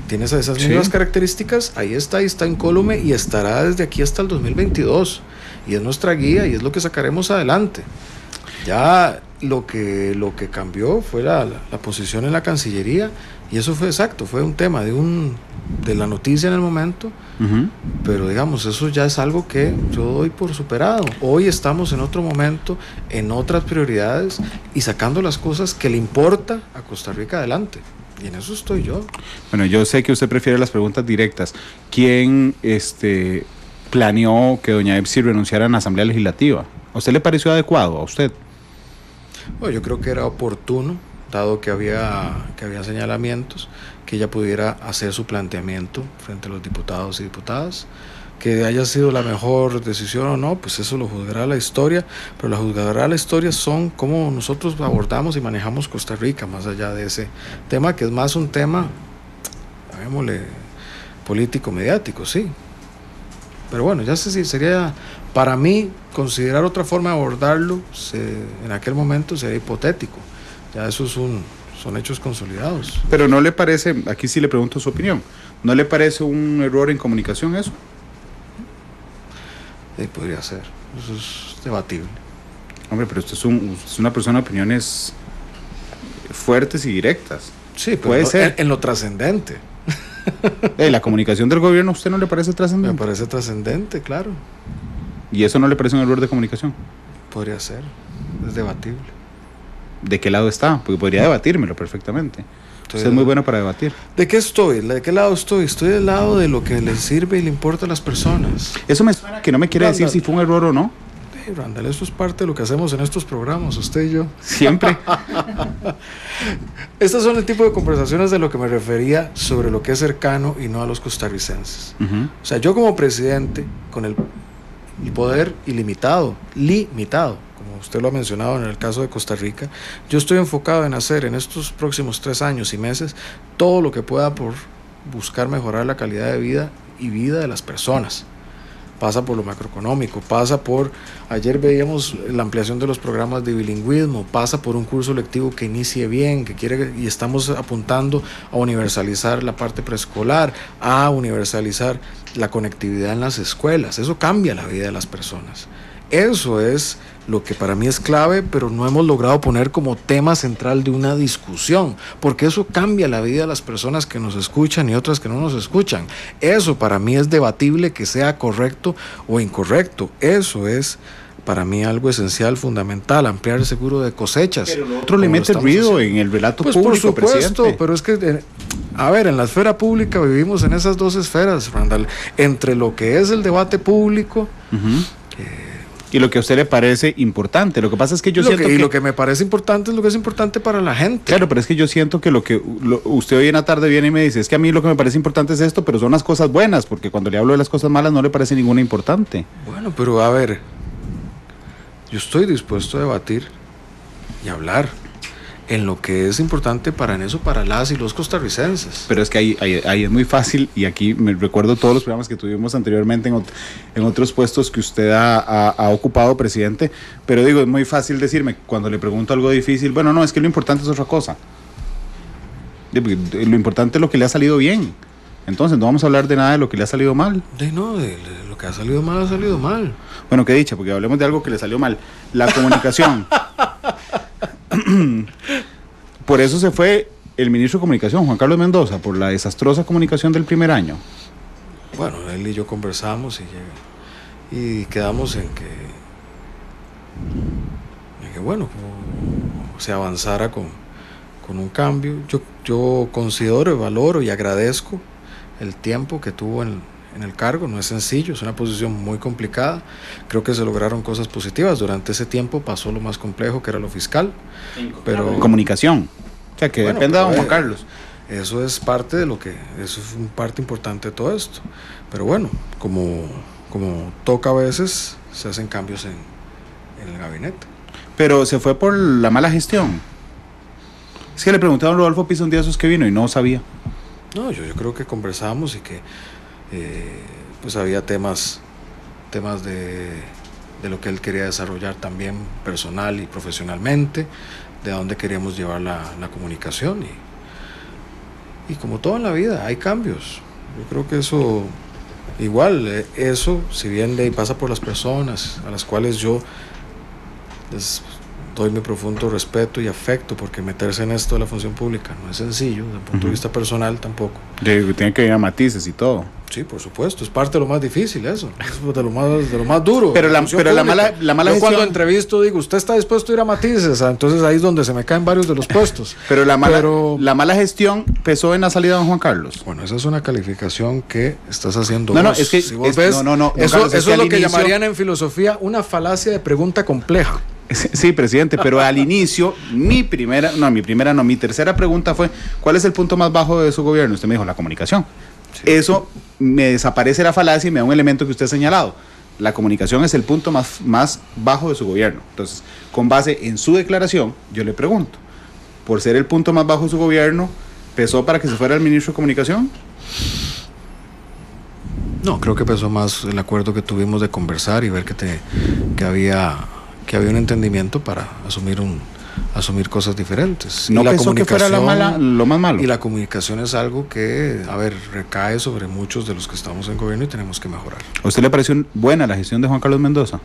tiene esas mismas características, ahí está incólume y estará desde aquí hasta el 2022, y es nuestra guía y es lo que sacaremos adelante. Ya lo que cambió fue la posición en la Cancillería, y eso fue exacto, fue un tema de la noticia en el momento. Pero digamos, eso ya es algo que yo doy por superado. Hoy estamos en otro momento, en otras prioridades y sacando las cosas que le importa a Costa Rica adelante, y en eso estoy yo. Bueno, yo sé que usted prefiere las preguntas directas. ¿Quién planeó que doña Epsi renunciara en la Asamblea Legislativa? ¿A usted le pareció adecuado? ¿A usted? Bueno, yo creo que era oportuno, dado que había señalamientos, que ella pudiera hacer su planteamiento frente a los diputados y diputadas. Que haya sido la mejor decisión o no, pues eso lo juzgará la historia, pero la juzgará la historia son cómo nosotros abordamos y manejamos Costa Rica, más allá de ese tema, que es más un tema, llamémosle, político-mediático, sí. Pero bueno, ya sé si sería, para mí, considerar otra forma de abordarlo, en aquel momento sería hipotético. Ya eso son hechos consolidados. Pero ¿no le parece, aquí sí le pregunto su opinión, ¿no le parece un error en comunicación eso? Podría ser, eso es debatible. Hombre, pero usted es una persona de opiniones fuertes y directas. Sí, pero puede ser. En lo trascendente. ¿La comunicación del gobierno a usted no le parece trascendente? Me parece trascendente, claro. ¿Y eso no le parece un error de comunicación? Podría ser, es debatible. ¿De qué lado está? Porque podría debatírmelo perfectamente. Usted es muy bueno para debatir. ¿De qué estoy? ¿De qué lado estoy? Estoy del lado de lo que les sirve y le importa a las personas. Eso me suena que no me quiere decir si fue un error o no. Randall, eso es parte de lo que hacemos en estos programas, usted y yo. Siempre. Estas son el tipo de conversaciones de lo que me refería sobre lo que es cercano y no a los costarricenses. O sea, yo como presidente, con el poder limitado, como usted lo ha mencionado en el caso de Costa Rica, yo estoy enfocado en hacer en estos próximos 3 años y meses todo lo que pueda por buscar mejorar la calidad de vida y vida de las personas. Pasa por lo macroeconómico, pasa por, ayer veíamos la ampliación de los programas de bilingüismo, pasa por un curso lectivo que inicie bien, y estamos apuntando a universalizar la parte preescolar, a universalizar la conectividad en las escuelas. Eso cambia la vida de las personas. Eso es lo que para mí es clave, pero no hemos logrado poner como tema central de una discusión, porque eso cambia la vida de las personas que nos escuchan y otras que no nos escuchan. Eso para mí es debatible, que sea correcto o incorrecto. Eso es para mí algo esencial, fundamental, ampliar el seguro de cosechas. Pero lo otro le mete ruido en el relato público, por supuesto, presidente. Pero es que, a ver, en la esfera pública vivimos en esas dos esferas, Randall, entre lo que es el debate público, y lo que a usted le parece importante. Lo que pasa es que yo siento que... Y lo que me parece importante es lo que es importante para la gente. Claro, pero es que yo siento que usted hoy en la tarde viene y me dice, es que a mí lo que me parece importante es esto, pero son las cosas buenas, porque cuando le hablo de las cosas malas no le parece ninguna importante. Bueno, pero a ver, yo estoy dispuesto a debatir y hablar en lo que es importante para las y los costarricenses. Pero es que ahí es muy fácil, y aquí me recuerdo todos los programas que tuvimos anteriormente en otros puestos que usted ha ocupado, presidente, pero digo, es muy fácil decirme, cuando le pregunto algo difícil, bueno, no, es que lo importante es otra cosa. Lo importante es lo que le ha salido bien. Entonces no vamos a hablar de nada de lo que le ha salido mal. De lo que ha salido mal. Bueno, qué dicha, porque hablemos de algo que le salió mal. La comunicación. Por eso se fue el ministro de Comunicación, Juan Carlos Mendoza, por la desastrosa comunicación del primer año. Bueno, él y yo conversamos y quedamos en que bueno, se avanzara con un cambio. Yo considero, valoro y agradezco el tiempo que tuvo en el cargo. No es sencillo, es una posición muy complicada. Creo que se lograron cosas positivas. Durante ese tiempo pasó lo más complejo, que era lo fiscal. Pero comunicación, o sea, que bueno, dependa de don Juan Carlos. Eso es parte de eso es una parte importante de todo esto. Pero bueno, como toca a veces, se hacen cambios en el gabinete. Pero se fue por la mala gestión. Es que le pregunté a don Rodolfo Pizzo un día esos que vino y no sabía. No, yo creo que conversamos y que pues había temas de lo que él quería desarrollar también personal y profesionalmente, de a dónde queríamos llevar la comunicación, y como todo en la vida hay cambios. Yo creo que eso igual, eso si bien pasa por las personas a las cuales yo les doy mi profundo respeto y afecto, porque meterse en esto de la función pública no es sencillo, desde el punto de vista personal tampoco. Tiene que ir a matices y todo. Sí, por supuesto, es parte de lo más difícil eso, es de lo más duro. Pero la mala yo gestión... cuando entrevisto digo, ¿usted está dispuesto a ir a matices? Entonces ahí es donde se me caen varios de los puestos. Pero la mala gestión pesó en la salida de don Juan Carlos. Bueno, esa es una calificación que estás haciendo no, vos. Es que si vos ves, eso es lo que llamarían en filosofía una falacia de pregunta compleja. Sí, presidente, pero al inicio, mi tercera pregunta fue, ¿cuál es el punto más bajo de su gobierno? Usted me dijo, la comunicación. Sí. Eso me desaparece la falacia y me da un elemento que usted ha señalado. La comunicación es el punto más bajo de su gobierno. Entonces, con base en su declaración, yo le pregunto, por ser el punto más bajo de su gobierno, ¿pesó para que se fuera el ministro de Comunicación? No, creo que pesó más el acuerdo que tuvimos de conversar y ver que había un entendimiento para asumir cosas diferentes. No pensó que fuera lo más malo. Y la comunicación es algo que, recae sobre muchos de los que estamos en gobierno y tenemos que mejorar. ¿A usted le pareció buena la gestión de Juan Carlos Mendoza?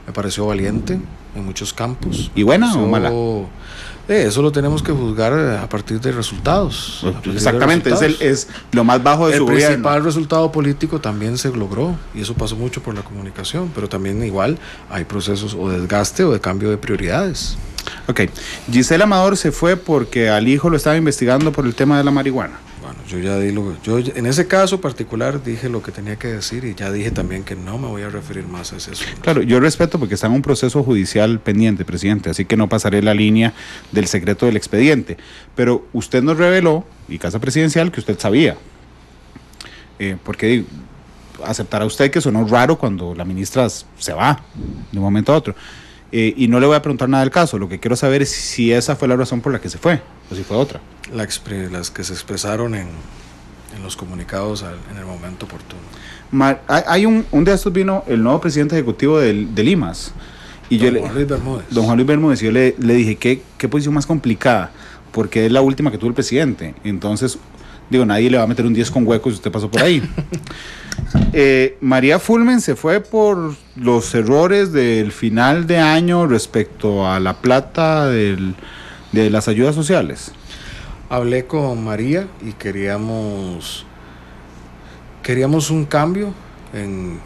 Me pareció valiente en muchos campos. ¿Y buena o mala? Eso lo tenemos que juzgar a partir de resultados. Exactamente, es lo más bajo de su gobierno. El principal resultado político también se logró, y eso pasó mucho por la comunicación, pero también igual hay procesos o de desgaste o de cambio de prioridades. Ok, Gisela Amador se fue porque al hijo lo estaba investigando por el tema de la marihuana. Bueno, yo en ese caso particular dije lo que tenía que decir, y ya dije también que no me voy a referir más a ese asunto. Claro, yo respeto porque está en un proceso judicial pendiente, presidente, así que no pasaré la línea del secreto del expediente, pero usted nos reveló, y Casa Presidencial, que usted sabía, porque aceptará usted que sonó raro cuando la ministra se va de un momento a otro. Y no le voy a preguntar nada del caso, lo que quiero saber es si esa fue la razón por la que se fue, o si fue otra. Las que se expresaron en los comunicados en el momento oportuno. Hay un de estos vino el nuevo presidente ejecutivo de Limas, y don Juan Luis Bermúdez, y yo le dije, ¿qué posición más complicada? Porque es la última que tuvo el presidente, entonces, nadie le va a meter un 10 con huecos si usted pasó por ahí. María Fulmen se fue por los errores del final de año respecto a la plata de las ayudas sociales. Hablé con María y queríamos un cambio en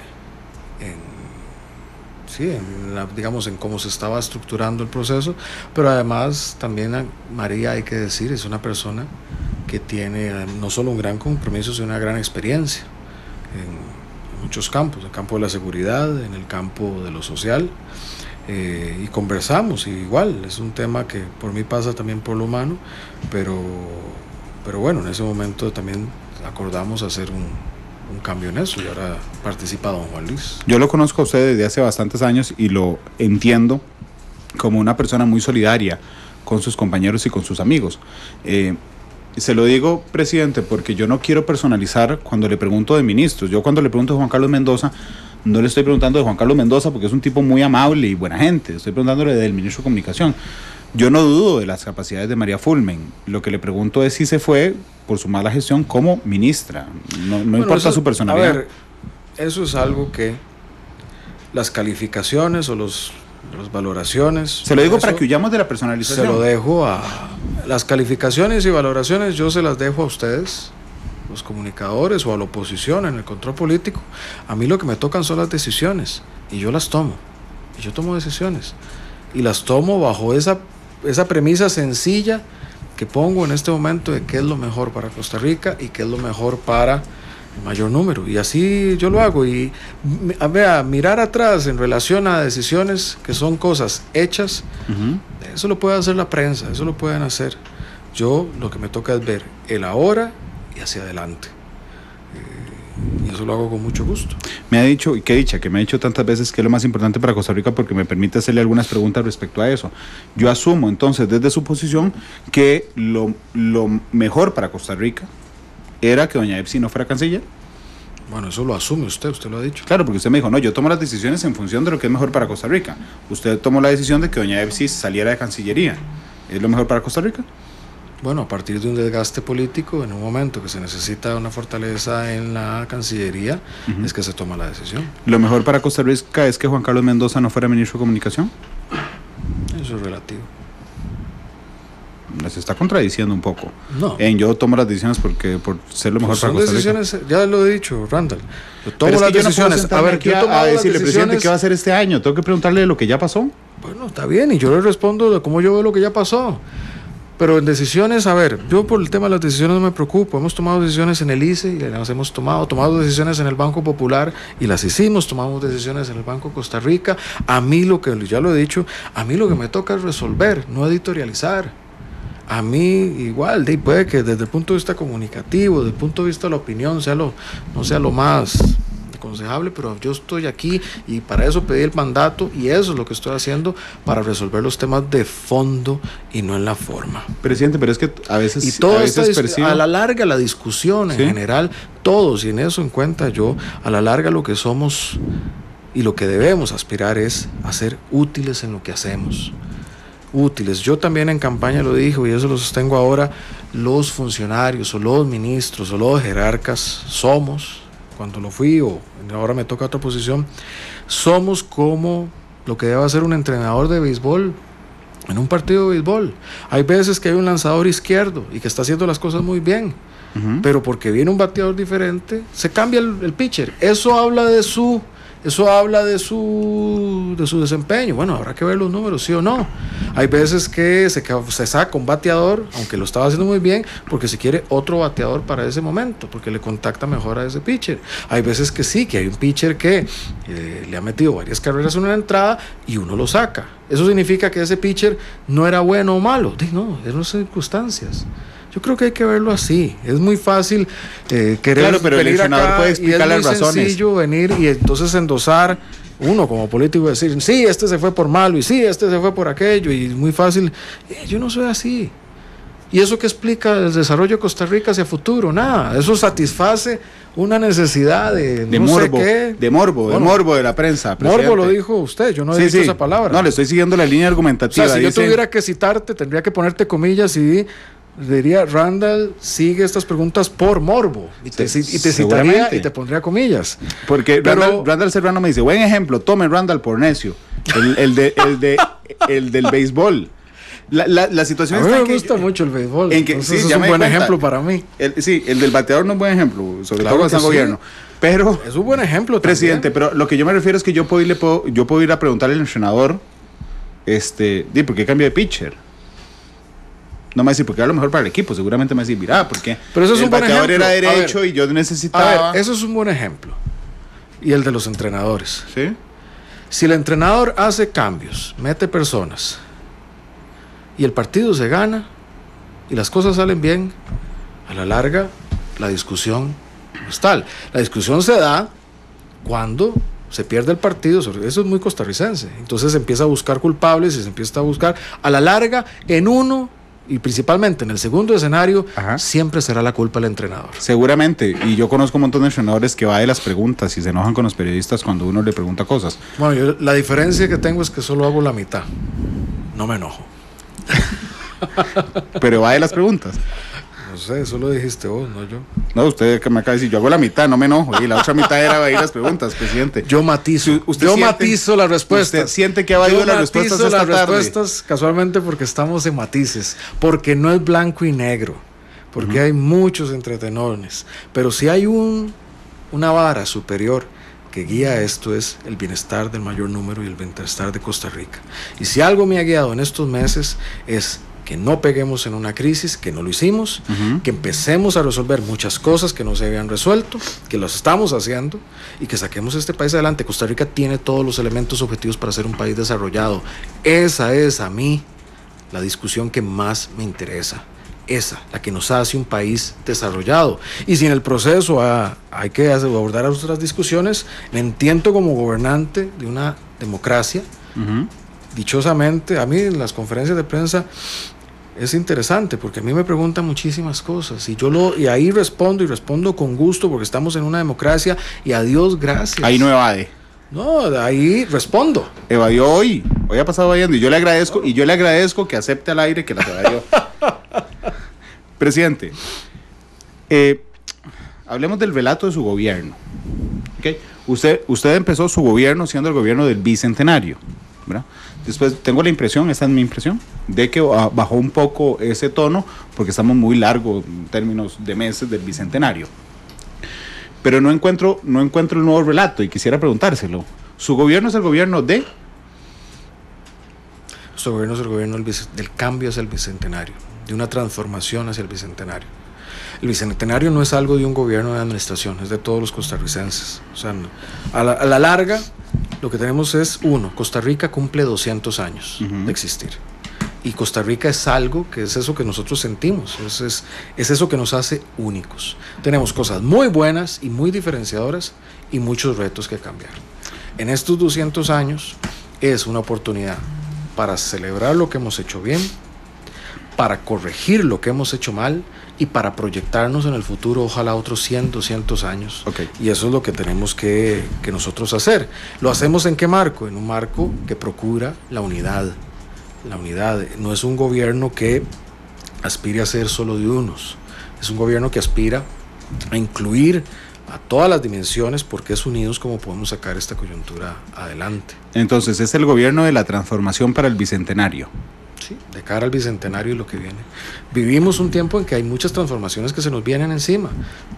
cómo se estaba estructurando el proceso, pero además también María, hay que decir, es una persona que tiene no solo un gran compromiso, sino una gran experiencia en muchos campos, en el campo de la seguridad, en el campo de lo social, y conversamos, y igual es un tema que por mí pasa también por lo humano, pero bueno, en ese momento también acordamos hacer un cambio en eso, y ahora participa don Juan Luis. Yo lo conozco a usted desde hace bastantes años y lo entiendo como una persona muy solidaria con sus compañeros y con sus amigos. Se lo digo, presidente, porque yo no quiero personalizar cuando le pregunto de ministros. Yo cuando le pregunto de Juan Carlos Mendoza, no le estoy preguntando de Juan Carlos Mendoza porque es un tipo muy amable y buena gente. Estoy preguntándole del ministro de Comunicación. Yo no dudo de las capacidades de María Fulmen. Lo que le pregunto es si se fue por su mala gestión como ministra. No bueno, importa eso, su personalidad. A ver, eso es algo que las calificaciones o las valoraciones... Se lo digo para que huyamos de la personalización. Se lo dejo a... Las calificaciones y valoraciones yo se las dejo a ustedes, los comunicadores, o a la oposición en el control político. A mí lo que me tocan son las decisiones, y yo las tomo. Y yo tomo decisiones. Y las tomo bajo esa premisa sencilla que pongo en este momento de qué es lo mejor para Costa Rica y qué es lo mejor para el mayor número. Y así yo lo hago. Y a mirar atrás en relación a decisiones que son cosas hechas, eso lo puede hacer la prensa, eso lo pueden hacer. Yo lo que me toca es ver el ahora y hacia adelante. Y eso lo hago con mucho gusto. Me ha dicho, y qué dicha, que me ha dicho tantas veces que es lo más importante para Costa Rica porque me permite hacerle algunas preguntas respecto a eso. Yo asumo entonces desde su posición que lo mejor para Costa Rica era que doña Epsi no fuera canciller. Bueno, eso lo asume usted lo ha dicho. Claro, porque usted me dijo, no, yo tomo las decisiones en función de lo que es mejor para Costa Rica. Usted tomó la decisión de que doña Epsi saliera de Cancillería. ¿Es lo mejor para Costa Rica? Bueno, a partir de un desgaste político, en un momento que se necesita una fortaleza en la Cancillería, es que se toma la decisión. ¿Lo mejor para Costa Rica es que Juan Carlos Mendoza no fuera ministro de Comunicación? Eso es relativo. Se está contradiciendo un poco. No. Yo tomo las decisiones por ser lo mejor para Costa Rica. Son decisiones, ya lo he dicho, Randall. Yo tomo las decisiones. A ver, a decirle, presidente, ¿qué va a hacer este año? Tengo que preguntarle de lo que ya pasó. Bueno, está bien, y yo le respondo de cómo yo veo lo que ya pasó. Pero en decisiones, a ver, yo por el tema de las decisiones no me preocupo. Hemos tomado decisiones en el ICE y las hemos tomado decisiones en el Banco Popular y las hicimos, tomamos decisiones en el Banco Costa Rica. A mí lo que, ya lo he dicho, a mí lo que me toca es resolver, no editorializar. A mí igual, puede que desde el punto de vista comunicativo, desde el punto de vista de la opinión, no sea lo más aconsejable, pero yo estoy aquí y para eso pedí el mandato y eso es lo que estoy haciendo para resolver los temas de fondo y no en la forma. Presidente, pero es que a veces... Y todo esto, a la larga la discusión en general, todos, y en eso en cuenta yo, a la larga lo que somos y lo que debemos aspirar es a ser útiles en lo que hacemos. Útiles. Yo también en campaña lo dije y eso lo sostengo ahora, los funcionarios o los ministros o los jerarcas somos, cuando lo fui o ahora me toca otra posición, somos como lo que debe hacer un entrenador de béisbol en un partido de béisbol. Hay veces que hay un lanzador izquierdo y que está haciendo las cosas muy bien, pero porque viene un bateador diferente, se cambia el pitcher. Eso habla de su desempeño. Bueno, habrá que ver los números, sí o no. Hay veces que se saca un bateador, aunque lo estaba haciendo muy bien, porque se quiere otro bateador para ese momento, porque le contacta mejor a ese pitcher. Hay veces que sí, que hay un pitcher que le ha metido varias carreras en una entrada y uno lo saca. ¿Eso significa que ese pitcher no era bueno o malo? No, eran circunstancias. Yo creo que hay que verlo así. Es muy fácil querer claro, pero el entrenador puede explicar las razones. Es muy sencillo venir y entonces endosar uno como político y decir, sí, este se fue por malo y sí, este se fue por aquello, y es muy fácil. Yo no soy así. ¿Y eso qué explica el desarrollo de Costa Rica hacia futuro? Nada. Eso satisface una necesidad de morbo, sé qué. De morbo de la prensa. Presidente. Morbo lo dijo usted, yo no he dicho esa palabra. No, le estoy siguiendo la línea argumentativa. O sea, si yo tuviera que citarte, tendría que ponerte comillas y diría, Randall sigue estas preguntas por morbo, y te citaría y te pondría comillas. Porque Randall Serrano me dice, buen ejemplo, tome Randall por necio, el del béisbol. La situación está en que me gusta mucho el béisbol, entonces es un buen ejemplo para mí. El del bateador no es buen ejemplo, sobre todo en San Gobierno. Pero es un buen ejemplo, presidente, pero lo que yo me refiero es que yo puedo ir a preguntarle al entrenador, ¿por qué cambio de pitcher? No me va a decir, porque era lo mejor para el equipo. Seguramente me va a decir, mira, porque pero eso es un buen ejemplo. Era derecho y yo necesitaba... A ver, eso es un buen ejemplo. Y el de los entrenadores. ¿Sí? Si el entrenador hace cambios, mete personas, y el partido se gana, y las cosas salen bien, a la larga, la discusión no es tal. La discusión se da cuando se pierde el partido, eso es muy costarricense. Entonces se empieza a buscar culpables y se empieza a buscar, a la larga, en uno y principalmente en el segundo escenario, siempre será la culpa del entrenador. Seguramente, y yo conozco un montón de entrenadores que va de las preguntas y se enojan con los periodistas cuando uno le pregunta cosas. Bueno, yo la diferencia que tengo es que solo hago la mitad, no me enojo. Pero va de las preguntas. No sé, eso lo dijiste vos, no yo. No, usted que me acaba de decir, yo hago la mitad, no me enojo. Y la otra mitad era evadir las preguntas, presidente. Yo matizo, matizo las respuestas. ¿Usted siente que ha evadido las respuestas esta tarde? Respuestas casualmente porque estamos en matices, porque no es blanco y negro, porque hay muchos entretenores, pero si hay una vara superior que guía esto, es el bienestar del mayor número y el bienestar de Costa Rica. Y si algo me ha guiado en estos meses es que no peguemos en una crisis, que no lo hicimos, que empecemos a resolver muchas cosas que no se habían resuelto, que las estamos haciendo y que saquemos este país adelante. Costa Rica tiene todos los elementos objetivos para ser un país desarrollado. Esa es a mí la discusión que más me interesa. Esa, la que nos hace un país desarrollado. Y si en el proceso hay que abordar otras discusiones, me entiendo como gobernante de una democracia. Dichosamente, a mí en las conferencias de prensa es interesante porque a mí me preguntan muchísimas cosas y ahí respondo con gusto porque estamos en una democracia y a Dios gracias. Ahí no evade. No, ahí respondo. Evadió hoy ha pasado evadiendo y yo le agradezco que acepte al aire que las evadió. Presidente, hablemos del relato de su gobierno. ¿Okay? Usted empezó su gobierno siendo el gobierno del bicentenario, ¿verdad? Después tengo la impresión, esta es mi impresión, de que bajó un poco ese tono porque estamos muy largos en términos de meses del bicentenario. Pero no encuentro el nuevo relato y quisiera preguntárselo. ¿Su gobierno es el gobierno de? Su gobierno es el gobierno del cambio hacia el bicentenario, de una transformación hacia el bicentenario. El bicentenario no es algo de un gobierno de administración, es de todos los costarricenses. O sea, a la larga, lo que tenemos es, Costa Rica cumple 200 años de existir. Y Costa Rica es algo que es eso que nosotros sentimos, es eso que nos hace únicos. Tenemos cosas muy buenas y muy diferenciadoras y muchos retos que cambiar. En estos 200 años es una oportunidad para celebrar lo que hemos hecho bien, para corregir lo que hemos hecho mal y para proyectarnos en el futuro, ojalá otros 100, 200 años. Okay. Y eso es lo que tenemos que nosotros hacer. ¿Lo hacemos en qué marco? En un marco que procura la unidad. La unidad no es un gobierno que aspire a ser solo de unos. Es un gobierno que aspira a incluir a todas las dimensiones porque es unidos como podemos sacar esta coyuntura adelante. Entonces, es el gobierno de la transformación para el bicentenario. Sí, de cara al bicentenario y lo que viene. Vivimos un tiempo en que hay muchas transformaciones que se nos vienen encima.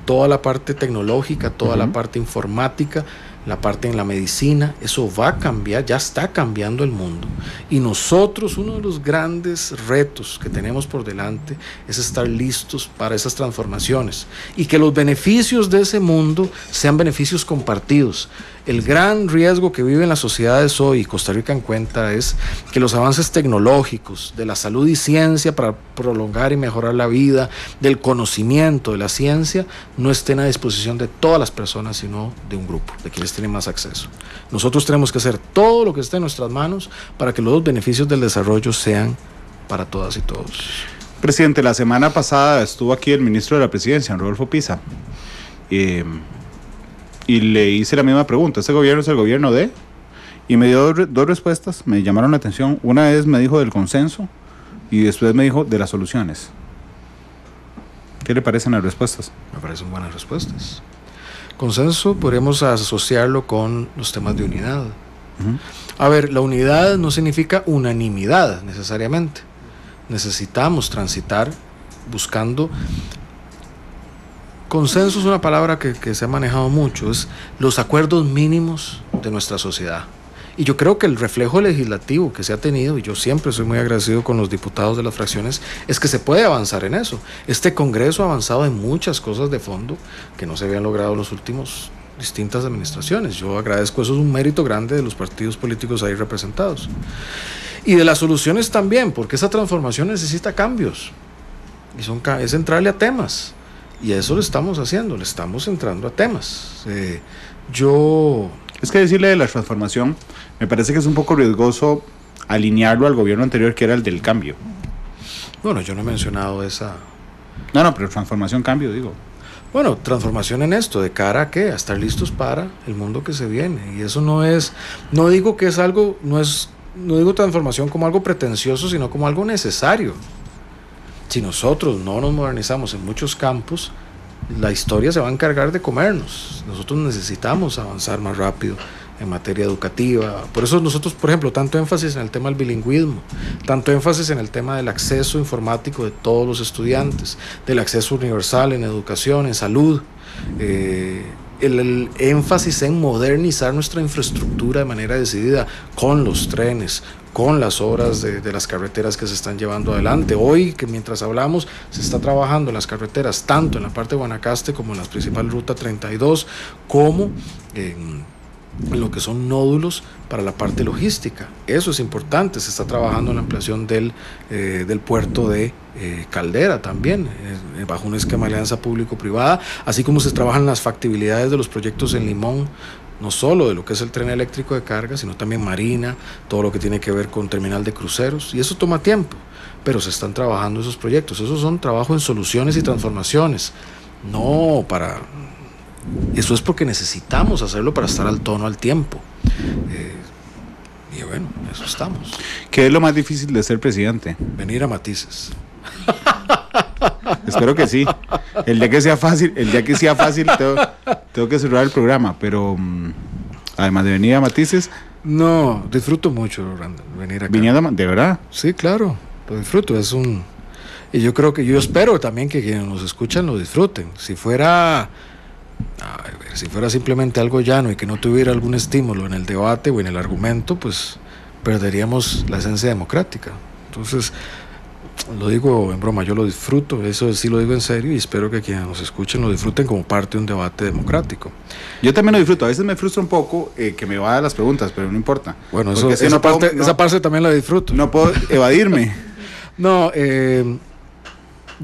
Toda la parte tecnológica, toda la parte informática, la parte en la medicina, eso va a cambiar, ya está cambiando el mundo. Y nosotros, uno de los grandes retos que tenemos por delante es estar listos para esas transformaciones y que los beneficios de ese mundo sean beneficios compartidos. El gran riesgo que viven las sociedades hoy, Costa Rica en cuenta, es que los avances tecnológicos de la salud y ciencia para prolongar y mejorar la vida, del conocimiento, de la ciencia, no estén a disposición de todas las personas, sino de un grupo, de quienes tienen más acceso. Nosotros tenemos que hacer todo lo que esté en nuestras manos para que los beneficios del desarrollo sean para todas y todos. Presidente, la semana pasada estuvo aquí el ministro de la Presidencia, Rodolfo Pisa, y le hice la misma pregunta. ¿Este gobierno es el gobierno de? Y me dio dos respuestas, me llamaron la atención. Una vez me dijo del consenso y después me dijo de las soluciones. ¿Qué le parecen las respuestas? Me parecen buenas respuestas. Consenso podríamos asociarlo con los temas de unidad. A ver, la unidad no significa unanimidad necesariamente. Necesitamos transitar buscando. Consenso es una palabra que se ha manejado mucho, es los acuerdos mínimos de nuestra sociedad. Y yo creo que el reflejo legislativo que se ha tenido, y yo siempre soy muy agradecido con los diputados de las fracciones, es que se puede avanzar en eso. Este Congreso ha avanzado en muchas cosas de fondo que no se habían logrado en los últimos distintas administraciones. Yo agradezco, eso es un mérito grande de los partidos políticos ahí representados. Y de las soluciones también, porque esa transformación necesita cambios. Y es entrarle a temas. Y eso lo estamos haciendo, le estamos entrando a temas. Es que decirle de la transformación, me parece que es un poco riesgoso alinearlo al gobierno anterior, que era el del cambio. Bueno, yo no he mencionado esa... No, pero transformación, cambio, digo. Bueno, transformación en esto, ¿de cara a qué? A estar listos para el mundo que se viene. Y eso no digo que es algo, no digo transformación como algo pretencioso, sino como algo necesario. Si nosotros no nos modernizamos en muchos campos, la historia se va a encargar de comernos. Nosotros necesitamos avanzar más rápido en materia educativa. Por eso nosotros, por ejemplo, tanto énfasis en el tema del bilingüismo, tanto énfasis en el tema del acceso informático de todos los estudiantes, del acceso universal en educación, en salud, el énfasis en modernizar nuestra infraestructura de manera decidida con los trenes, con las obras de las carreteras que se están llevando adelante. Hoy, que mientras hablamos, se está trabajando en las carreteras, tanto en la parte de Guanacaste como en la principal ruta 32, como en lo que son nódulos para la parte logística. Eso es importante. Se está trabajando en la ampliación del puerto de Caldera también, bajo un esquema de alianza público-privada, así como se trabajan las factibilidades de los proyectos en Limón, no solo de lo que es el tren eléctrico de carga, sino también marina, todo lo que tiene que ver con terminal de cruceros, y eso toma tiempo, pero se están trabajando esos proyectos. Esos son trabajos en soluciones y transformaciones, no para... Eso es porque necesitamos hacerlo para estar al tono, al tiempo. Y bueno, eso estamos. ¿Qué es lo más difícil de ser presidente? Venir a Matices. Espero que sí. El día que sea fácil, tengo que cerrar el programa, pero además de venir a Matices... No, disfruto mucho, Randall, venir acá. ¿Viniendo de verdad? Sí, claro, lo disfruto. Y yo espero también que quienes nos escuchan lo disfruten. Si fuera simplemente algo llano y que no tuviera algún estímulo en el debate o en el argumento, pues perderíamos la esencia democrática. Entonces, lo digo en broma, yo lo disfruto, eso sí lo digo en serio, y espero que quienes nos escuchen lo disfruten como parte de un debate democrático. Yo también lo disfruto. A veces me frustra un poco que me va a las preguntas, pero no importa. Bueno, esa parte también la disfruto. No puedo evadirme. No, de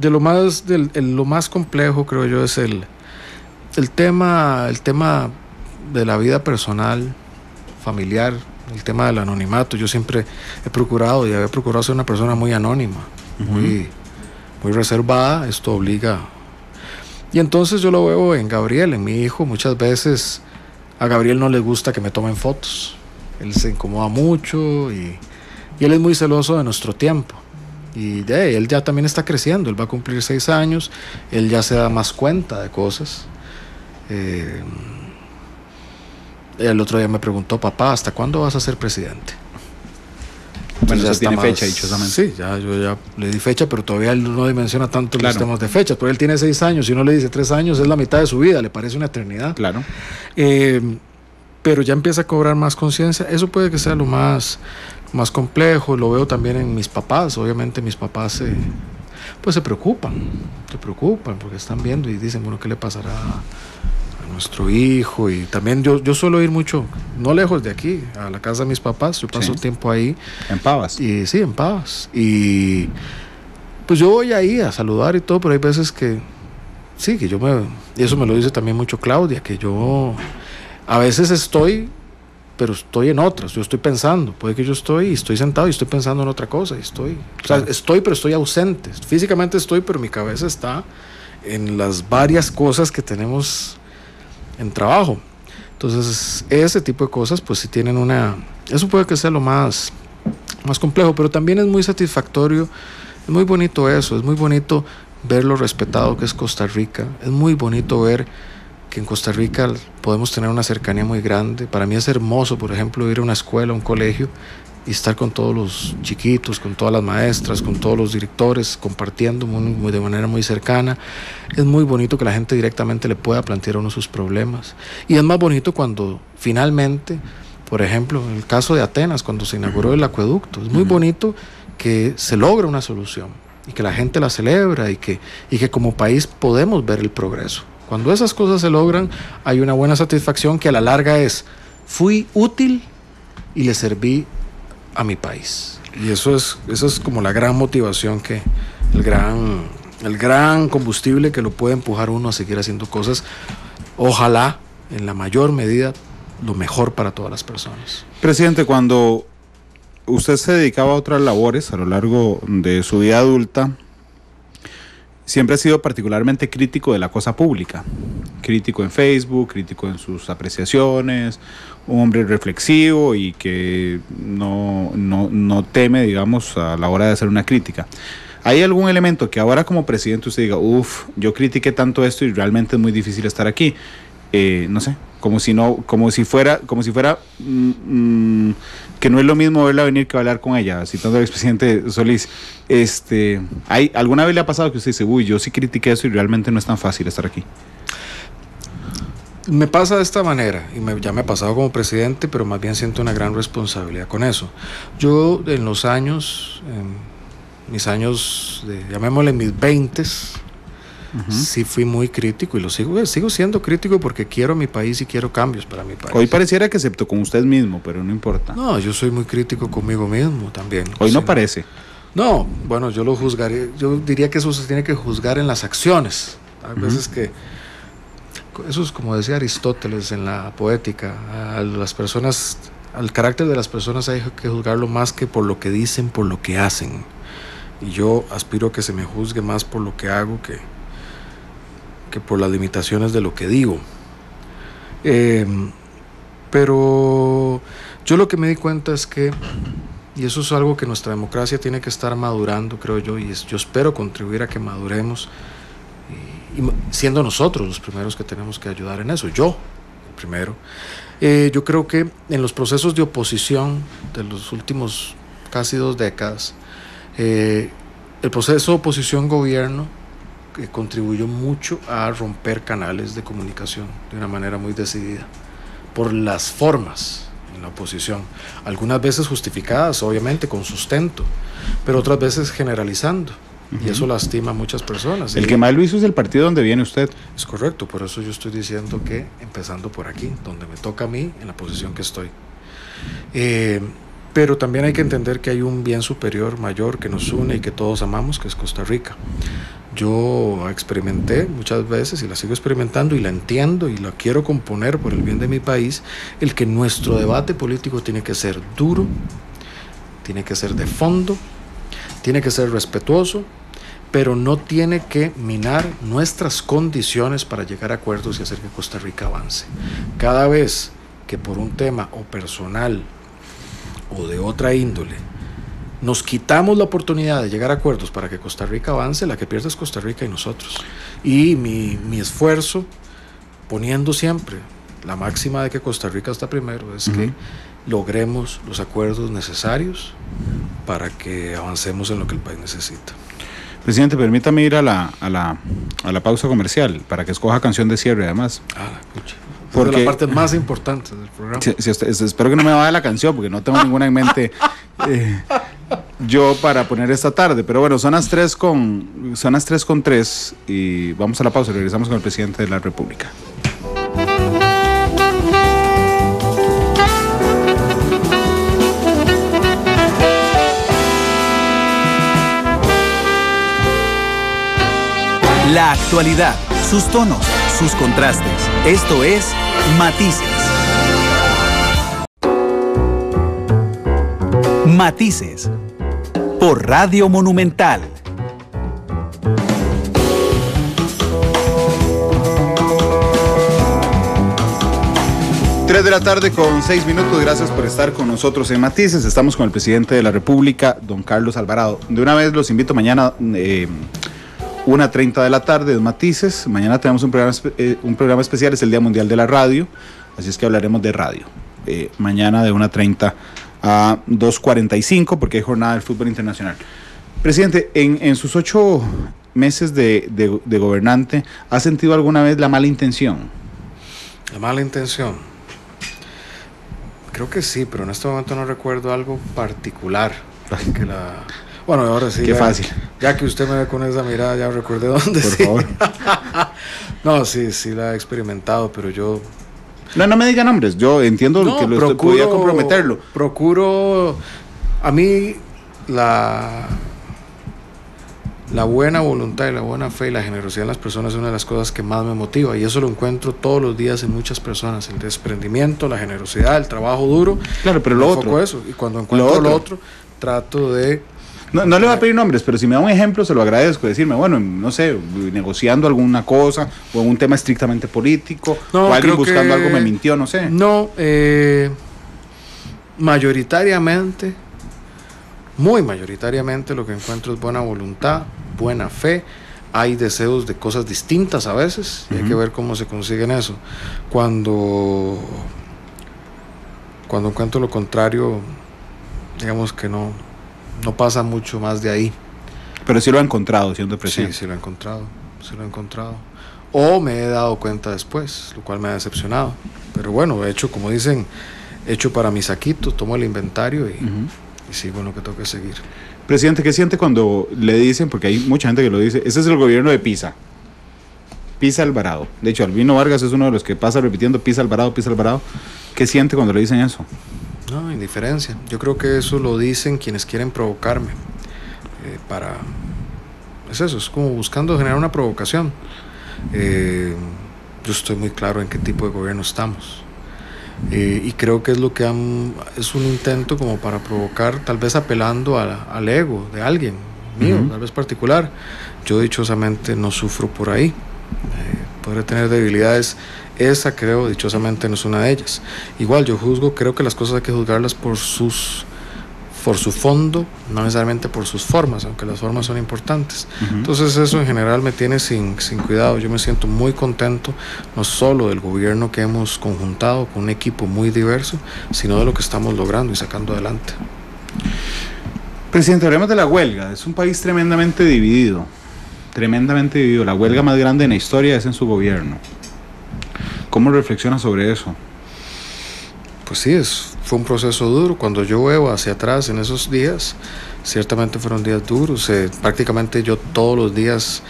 lo más complejo, creo yo, es el tema de la vida personal, familiar, el tema del anonimato. Yo siempre he procurado ser una persona muy anónima, muy reservada. Esto obliga. Y entonces yo lo veo en Gabriel, en mi hijo. Muchas veces a Gabriel no le gusta que me tomen fotos. Él se incomoda mucho y él es muy celoso de nuestro tiempo. Y él ya también está creciendo. Él va a cumplir 6 años. Él ya se da más cuenta de cosas. El otro día me preguntó: papá, ¿hasta cuándo vas a ser presidente? Bueno, ya tiene fecha, dichosamente. Sí, yo ya le di fecha, pero todavía él no dimensiona tanto Claro. los temas de fechas. Porque él tiene 6 años, si uno le dice 3 años, es la mitad de su vida, le parece una eternidad. Claro. Pero ya empieza a cobrar más conciencia. Eso puede que sea lo más complejo. Lo veo también en mis papás. Obviamente mis papás se preocupan porque están viendo y dicen, bueno, ¿qué le pasará a nuestro hijo? Y también yo suelo ir mucho, no lejos de aquí, a la casa de mis papás. Yo paso tiempo ahí. ¿En Pavas? Y sí, en Pavas. Y pues yo voy ahí a saludar y todo, pero hay veces que sí, y eso me lo dice también mucho Claudia, que yo a veces pero estoy en otras. Yo estoy pensando, puede que estoy sentado y estoy pensando en otra cosa, pero estoy ausente. Físicamente estoy, pero mi cabeza está en las varias cosas que tenemos en trabajo. Entonces, ese tipo de cosas, pues sí tienen eso puede que sea lo más complejo, pero también es muy satisfactorio. Es muy bonito eso, es muy bonito ver lo respetado que es Costa Rica. Es muy bonito ver que en Costa Rica podemos tener una cercanía muy grande. Para mí es hermoso, por ejemplo, ir a una escuela, a un colegio y estar con todos los chiquitos, con todas las maestras, con todos los directores, compartiendo de manera muy cercana. Es muy bonito que la gente directamente le pueda plantear a uno sus problemas. Y es más bonito cuando finalmente, por ejemplo, en el caso de Atenas, cuando se inauguró el acueducto, es muy bonito que se logra una solución y que la gente la celebra y que como país podemos ver el progreso. Cuando esas cosas se logran, hay una buena satisfacción que a la larga fui útil y le serví a mi país. Y eso es como la gran motivación, el gran el gran combustible que lo puede empujar uno a seguir haciendo cosas, ojalá en la mayor medida lo mejor para todas las personas. Presidente, cuando usted se dedicaba a otras labores a lo largo de su vida adulta, siempre ha sido particularmente crítico de la cosa pública, crítico en Facebook, crítico en sus apreciaciones, un hombre reflexivo y que no teme, digamos, a la hora de hacer una crítica. ¿Hay algún elemento que ahora como presidente usted diga, yo critiqué tanto esto y realmente es muy difícil estar aquí? No sé, como si fuera que no es lo mismo verla venir que hablar con ella, citando al expresidente Solís. ¿Alguna vez le ha pasado que usted dice, yo sí critiqué eso y realmente no es tan fácil estar aquí? Me pasa de esta manera, y ya me ha pasado como presidente, pero más bien siento una gran responsabilidad con eso. Yo en los años, mis años, llamémosle mis 20s, sí fui muy crítico y lo sigo siendo crítico porque quiero mi país y quiero cambios para mi país. Hoy pareciera que excepto con usted mismo, pero no importa. No, yo soy muy crítico conmigo mismo también. Hoy no parece. No, bueno, yo lo juzgaría, yo diría que eso se tiene que juzgar en las acciones. Hay veces que, eso es como decía Aristóteles en la poética, a las personas, al carácter de las personas hay que juzgarlo más que por lo que dicen, por lo que hacen. Y yo aspiro a que se me juzgue más por lo que hago que por las limitaciones de lo que digo. Pero yo lo que me di cuenta es que, y eso es algo que nuestra democracia tiene que estar madurando, creo yo, y yo espero contribuir a que maduremos, y siendo nosotros los primeros que tenemos que ayudar en eso, yo el primero. Yo creo que en los procesos de oposición de los últimos casi 2 décadas, el proceso de oposición-gobierno contribuyó mucho a romper canales de comunicación de una manera muy decidida, por las formas en la oposición, algunas veces justificadas, obviamente, con sustento, pero otras veces generalizando, y eso lastima a muchas personas. El que más lo hizo es el partido donde viene usted. Es correcto, por eso yo estoy diciendo que empezando por aquí, donde me toca a mí, en la posición que estoy. Pero también hay que entender que hay un bien superior mayor que nos une y que todos amamos, que es Costa Rica. Yo experimenté muchas veces y la sigo experimentando y la entiendo y la quiero componer por el bien de mi país, el que nuestro debate político tiene que ser duro, tiene que ser de fondo, tiene que ser respetuoso, pero no tiene que minar nuestras condiciones para llegar a acuerdos y hacer que Costa Rica avance. Cada vez que por un tema o personal o de otra índole nos quitamos la oportunidad de llegar a acuerdos para que Costa Rica avance, la que pierde es Costa Rica y nosotros. Y mi esfuerzo, poniendo siempre la máxima de que Costa Rica está primero, es que logremos los acuerdos necesarios para que avancemos en lo que el país necesita. Presidente, permítame ir a la pausa comercial para que escoja canción de cierre, además. Pucha. Porque es la parte más importante del programa. Espero que no me vaya la canción porque no tengo ninguna en mente yo para poner esta tarde. Pero bueno, son las 3:03 y vamos a la pausa y regresamos con el presidente de la República. La actualidad, sus tonos, sus contrastes. Esto es Matices. Matices. Por Radio Monumental. Tres de la tarde con 6 minutos. Gracias por estar con nosotros en Matices. Estamos con el presidente de la República, don Carlos Alvarado. De una vez los invito mañana 1:30 de la tarde en Matices. Mañana tenemos un programa especial, es el Día Mundial de la Radio, así es que hablaremos de radio. Mañana de 1:30 a 2:45 porque hay jornada del fútbol internacional. Presidente, en sus 8 meses de gobernante, ¿ha sentido alguna vez la mala intención? La mala intención. Creo que sí, pero en este momento no recuerdo algo particular. Bueno, ahora sí. Qué fácil. Ya que usted me ve con esa mirada, ya recuerde dónde. Por favor. No, sí la he experimentado, pero yo... No me diga nombres, yo entiendo que lo podía comprometerlo. Procuro... A mí la La buena voluntad y la buena fe y la generosidad en las personas es una de las cosas que más me motiva, y eso lo encuentro todos los días en muchas personas: el desprendimiento, la generosidad, el trabajo duro. Claro, pero lo otro. Eso. Y cuando encuentro lo otro, trato de... No le voy a pedir nombres, pero si me da un ejemplo se lo agradezco. Decirme, bueno, no sé, negociando alguna cosa o en un tema estrictamente político, o alguien buscando algo me mintió, no sé. No, mayoritariamente, muy mayoritariamente lo que encuentro es buena voluntad, buena fe. Hay deseos de cosas distintas a veces, y hay que ver cómo se consiguen eso. Cuando encuentro lo contrario, digamos que no pasa mucho más de ahí. Pero sí lo ha encontrado siendo presidente. Sí lo he encontrado. O me he dado cuenta después, lo cual me ha decepcionado. Pero bueno, he hecho, como dicen, hecho para mi saquito, tomo el inventario y sigo en lo que tengo que seguir. Presidente, ¿qué siente cuando le dicen, porque hay mucha gente que lo dice, ese es el gobierno de Pisa Alvarado? De hecho, Albino Vargas es uno de los que pasa repitiendo Pisa Alvarado. ¿Qué siente cuando le dicen eso? No, indiferencia. Yo creo que eso lo dicen quienes quieren provocarme. Es eso, es como buscando generar una provocación. Yo estoy muy claro en qué tipo de gobierno estamos. Y creo que es lo que es un intento como para provocar, tal vez apelando al ego de alguien mío, tal vez particular. Yo dichosamente no sufro por ahí. Podré tener debilidades. Esa, creo, dichosamente no es una de ellas. Igual yo creo que las cosas hay que juzgarlas por su fondo, no necesariamente por sus formas, aunque las formas son importantes. Entonces eso en general me tiene sin cuidado. Yo me siento muy contento, no solo del gobierno que hemos conjuntado con un equipo muy diverso, sino de lo que estamos logrando y sacando adelante. Presidente, hablemos de la huelga. Es un país tremendamente dividido. La huelga más grande en la historia es en su gobierno. ¿Cómo reflexiona sobre eso? Pues sí, fue un proceso duro. Cuando yo veo hacia atrás en esos días, ciertamente fueron días duros. Prácticamente yo todos los días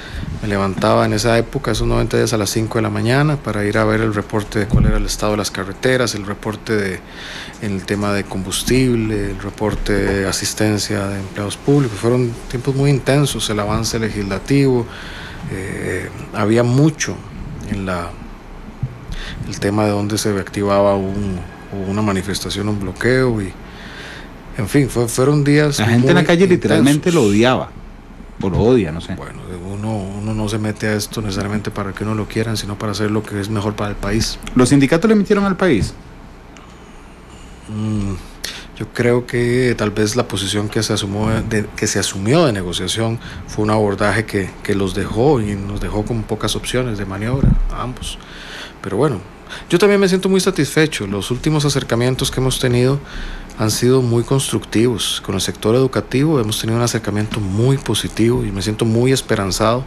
me levantaba en esa época, esos 90 días, a las 5 de la mañana para ir a ver el reporte de cuál era el estado de las carreteras, el reporte en el tema de combustible, el reporte de asistencia de empleados públicos. Fueron tiempos muy intensos, el avance legislativo, había mucho en el tema de donde se activaba una manifestación, un bloqueo, y en fin, fueron días. La gente en la calle literalmente lo odiaba, o lo odia, no sé. Bueno, uno no se mete a esto necesariamente para que uno lo quieran, sino para hacer lo que es mejor para el país. ¿Los sindicatos le metieron al país? Yo creo que tal vez la posición que se asumió de negociación fue un abordaje que los dejó y nos dejó con pocas opciones de maniobra a ambos. Pero bueno, yo también me siento muy satisfecho. Los últimos acercamientos que hemos tenido han sido muy constructivos. Con el sector educativo hemos tenido un acercamiento muy positivo y me siento muy esperanzado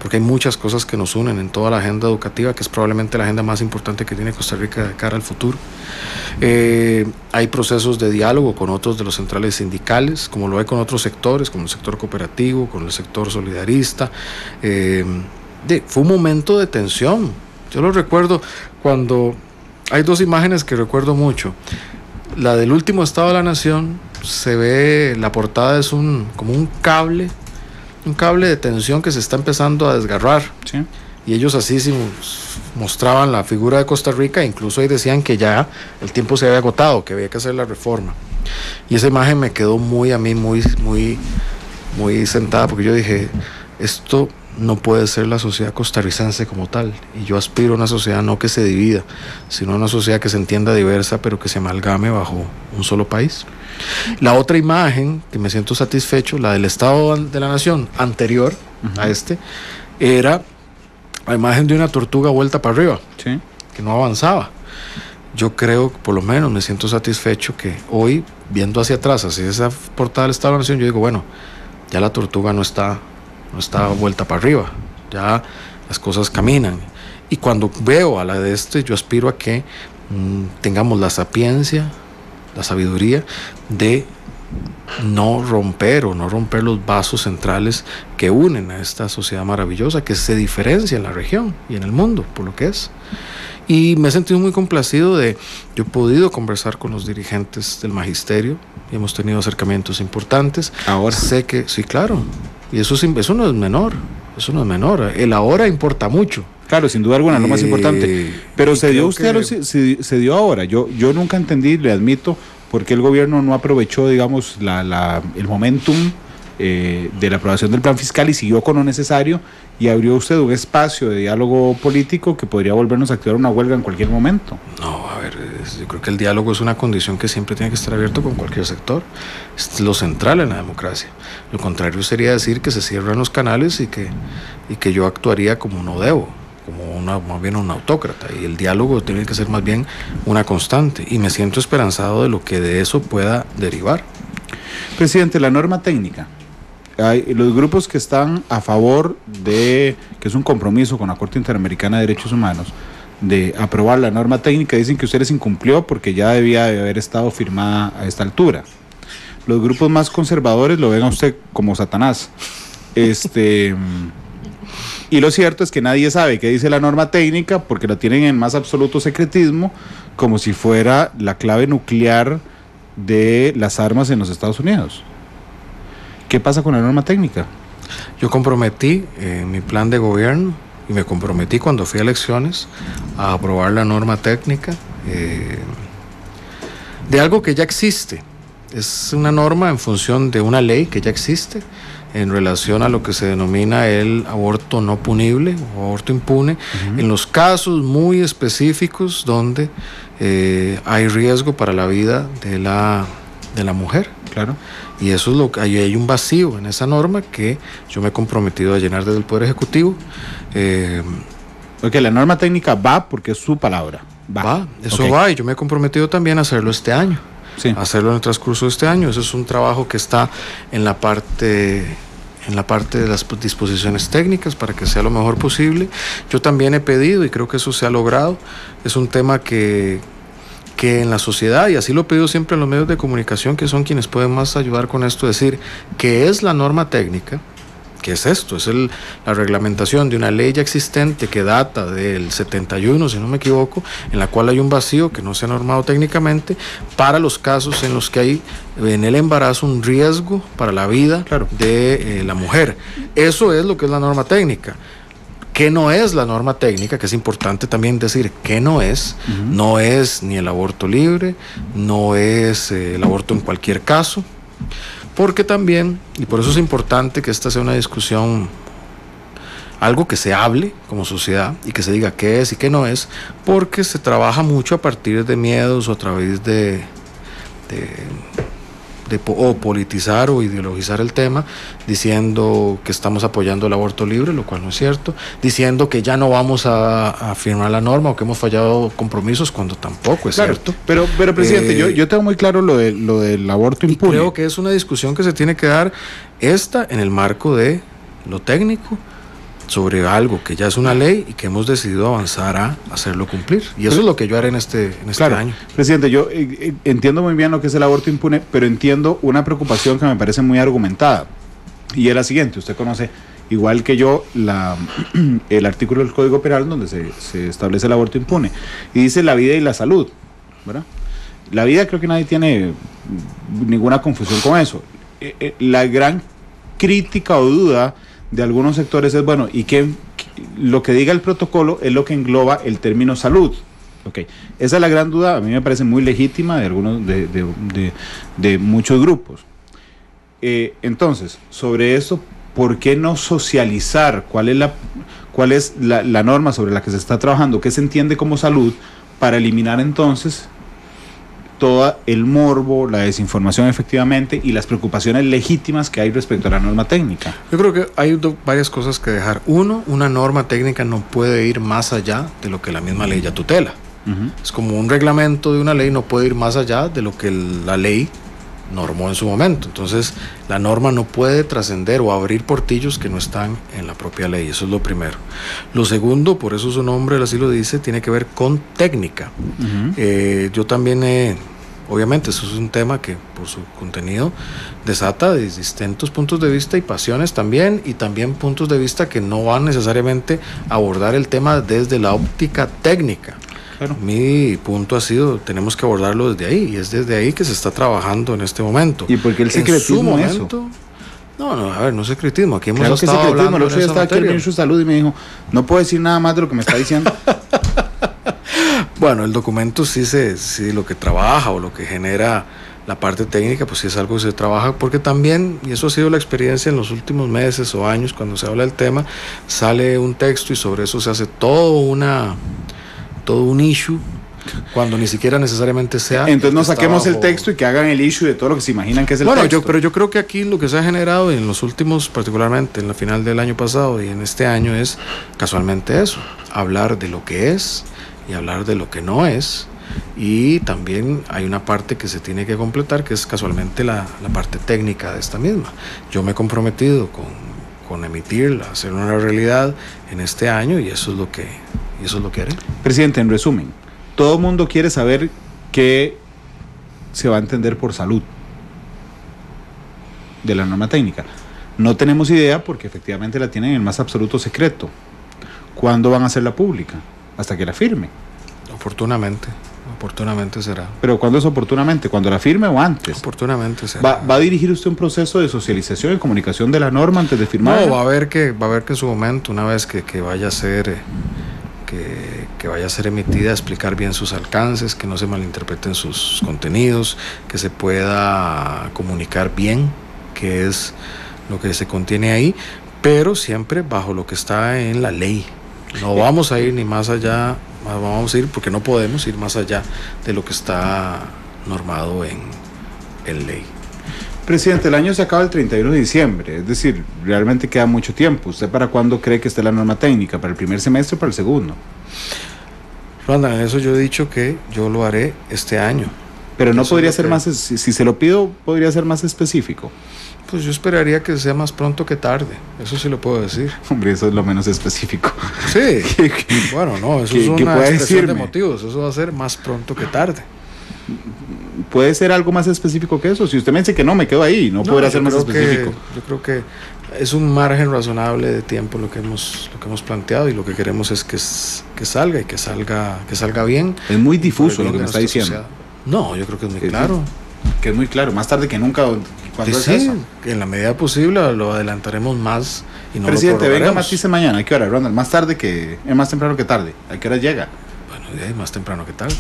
porque hay muchas cosas que nos unen en toda la agenda educativa, que es probablemente la agenda más importante que tiene Costa Rica de cara al futuro. Hay procesos de diálogo con otros de los centrales sindicales, como lo hay con otros sectores, como el sector cooperativo, con el sector solidarista. Fue un momento de tensión. Yo lo recuerdo cuando hay dos imágenes que recuerdo mucho. La del último Estado de la Nación, se ve, la portada es como un cable de tensión que se está empezando a desgarrar. Sí. Y ellos así mostraban la figura de Costa Rica, incluso ahí decían que ya el tiempo se había agotado, que había que hacer la reforma. Y esa imagen me quedó muy sentada, porque yo dije, esto no puede ser la sociedad costarricense como tal, y yo aspiro a una sociedad no que se divida, sino una sociedad que se entienda diversa, pero que se amalgame bajo un solo país. La otra imagen que me siento satisfecho, la del Estado de la Nación anterior a era la imagen de una tortuga vuelta para arriba, sí, que no avanzaba. Yo creo, por lo menos me siento satisfecho que hoy, viendo hacia atrás, hacia esa portada del Estado de la Nación, yo digo, bueno, ya la tortuga no está vuelta para arriba, ya las cosas caminan. Y cuando veo a la de yo aspiro a que tengamos la sapiencia, la sabiduría de no romper los vasos centrales que unen a esta sociedad maravillosa que se diferencia en la región y en el mundo por lo que es. Y me he sentido muy complacido yo he podido conversar con los dirigentes del magisterio y hemos tenido acercamientos importantes. Ahora sé que, sí, claro, Y eso no es menor, el ahora importa mucho. Claro, sin duda alguna, lo más importante. Pero se dio se dio ahora. Yo nunca entendí, le admito, por qué el gobierno no aprovechó, digamos, el momentum de la aprobación del plan fiscal y siguió con lo necesario y abrió usted un espacio de diálogo político que podría volvernos a activar una huelga en cualquier momento. No, a ver, yo creo que el diálogo es una condición que siempre tiene que estar abierto con cualquier sector. Es lo central en la democracia. Lo contrario sería decir que se cierran los canales y que yo actuaría como no debo, como más bien un autócrata, y el diálogo tiene que ser más bien una constante, y me siento esperanzado de lo que de eso pueda derivar. Presidente, la norma técnica. Hay los grupos que están a favor de, que es un compromiso con la Corte Interamericana de Derechos Humanos, de aprobar la norma técnica, dicen que usted les incumplió porque ya debía de haber estado firmada a esta altura. Los grupos más conservadores lo ven a usted como Satanás. Y lo cierto es que nadie sabe qué dice la norma técnica porque la tienen en más absoluto secretismo, como si fuera la clave nuclear de las armas en los Estados Unidos. ¿Qué pasa con la norma técnica? Yo comprometí mi plan de gobierno y me comprometí cuando fui a elecciones a aprobar la norma técnica de algo que ya existe. Es una norma en función de una ley que ya existe en relación a lo que se denomina el aborto no punible o aborto impune, en los casos muy específicos donde hay riesgo para la vida de la mujer. Claro. Y eso es lo que hay un vacío en esa norma que yo me he comprometido a llenar desde el Poder Ejecutivo. Porque la norma técnica va porque es su palabra. Va, y yo me he comprometido también a hacerlo este año. Sí. Hacerlo en el transcurso de este año. Eso es un trabajo que está en la parte de las disposiciones técnicas para que sea lo mejor posible. Yo también he pedido, y creo que eso se ha logrado, es un tema que en la sociedad, y así lo he pedido siempre en los medios de comunicación, que son quienes pueden más ayudar con esto, decir qué es la norma técnica, qué es esto, es la reglamentación de una ley ya existente que data del 71, si no me equivoco, en la cual hay un vacío que no se ha normado técnicamente para los casos en los que hay en el embarazo un riesgo para la vida de la mujer. Eso es lo que es la norma técnica. ¿Qué no es la norma técnica? Que es importante también decir qué no es. No es ni el aborto libre, no es el aborto en cualquier caso, porque también, y por eso es importante que esta sea una discusión, algo que se hable como sociedad y que se diga qué es y qué no es, porque se trabaja mucho a partir de miedos o a través de politizar o ideologizar el tema, diciendo que estamos apoyando el aborto libre, lo cual no es cierto, diciendo que ya no vamos a firmar la norma o que hemos fallado compromisos, cuando tampoco es cierto. Pero presidente, yo tengo muy claro lo del aborto impune. Creo que es una discusión que se tiene que dar en el marco de lo técnico, sobre algo que ya es una ley y que hemos decidido avanzar a hacerlo cumplir. Y eso es lo que yo haré en este año. Presidente, yo entiendo muy bien lo que es el aborto impune, pero entiendo una preocupación que me parece muy argumentada. Y es la siguiente: usted conoce, igual que yo, el artículo del Código Penal donde se establece el aborto impune. Y dice la vida y la salud, ¿verdad? La vida, creo que nadie tiene ninguna confusión con eso. La gran crítica o duda de algunos sectores es, bueno, y que lo que diga el protocolo es lo que engloba el término salud. Okay. Esa es la gran duda, a mí me parece muy legítima de algunos de muchos grupos. Entonces, sobre eso, ¿por qué no socializar cuál es la norma sobre la que se está trabajando, qué se entiende como salud, para eliminar entonces todo el morbo, la desinformación efectivamente y las preocupaciones legítimas que hay respecto a la norma técnica? Yo creo que hay varias cosas que dejar. Uno, una norma técnica no puede ir más allá de lo que la misma ley ya tutela. Es como un reglamento de una ley, no puede ir más allá de lo que la ley normó en su momento. Entonces, la norma no puede trascender o abrir portillos que no están en la propia ley. Eso es lo primero. Lo segundo, por eso su nombre así lo dice, tiene que ver con técnica. Yo también obviamente eso es un tema que por su contenido desata de distintos puntos de vista y pasiones también, y también puntos de vista que no van necesariamente a abordar el tema desde la óptica técnica. Claro. Mi punto ha sido, tenemos que abordarlo desde ahí, y es desde ahí que se está trabajando en este momento. ¿Y por qué el secretismo en su momento, No, a ver, no es secretismo. Aquí hemos Claro que estado secretismo. hablando El otro día estaba aquí el ministro de Salud y me dijo, no puedo decir nada más de lo que me está diciendo. Bueno, el documento sí lo que trabaja o lo que genera la parte técnica, pues sí es algo que se trabaja, porque también, y eso ha sido la experiencia en los últimos meses o años, cuando se habla del tema, sale un texto y sobre eso se hace todo un issue, cuando ni siquiera necesariamente sea. Entonces no saquemos el texto y que hagan el issue de todo lo que se imaginan que es el texto. Pero yo creo que aquí lo que se ha generado en los últimos, particularmente en la final del año pasado y en este año, es casualmente eso, hablar de lo que es y hablar de lo que no es. Y también hay una parte que se tiene que completar, que es casualmente la parte técnica de esta misma. Yo me he comprometido con emitirla, hacer una realidad en este año, y eso es lo que haré. Presidente, en resumen, todo el mundo quiere saber qué se va a entender por salud de la norma técnica. No tenemos idea porque efectivamente la tienen en el más absoluto secreto. ¿Cuándo van a hacerla pública? Hasta que la firme. Oportunamente será. ¿Pero cuándo es oportunamente? ¿Cuando la firme o antes? Oportunamente será. ¿Va a dirigir usted un proceso de socialización y comunicación de la norma antes de firmar? No, va a ver que en su momento, una vez que vaya a ser que vaya a ser emitida, explicar bien sus alcances, que no se malinterpreten sus contenidos, que se pueda comunicar bien qué es lo que se contiene ahí, pero siempre bajo lo que está en la ley. No vamos a ir ni más allá, vamos a ir porque no podemos ir más allá de lo que está normado en ley. Presidente, el año se acaba el 31 de diciembre, es decir, realmente queda mucho tiempo. ¿Usted para cuándo cree que esté la norma técnica? ¿Para el primer semestre o para el segundo? Randall, en eso yo he dicho que yo lo haré este año. Pero no podría ser más, si se lo pido, podría ser más específico. Pues yo esperaría que sea más pronto que tarde, eso sí lo puedo decir. Hombre, eso es lo menos específico. Sí, bueno, no, eso es una expresión de motivos, eso va a ser más pronto que tarde. ¿Puede ser algo más específico que eso? Si usted me dice que no, me quedo ahí, no podrá ser más específico. Yo creo que es un margen razonable de tiempo lo que hemos planteado, y lo que queremos es que salga y que salga bien. Es muy difuso lo que me está diciendo. Sociedad. No, yo creo que es muy claro. Que es muy claro, más tarde que nunca. ¿Cuándo es eso? Que en la medida posible lo adelantaremos más y no Presidente, lo venga Matice mañana. ¿A qué hora, Ronald? Más temprano que tarde. ¿A qué hora llega? Bueno, más temprano que tarde.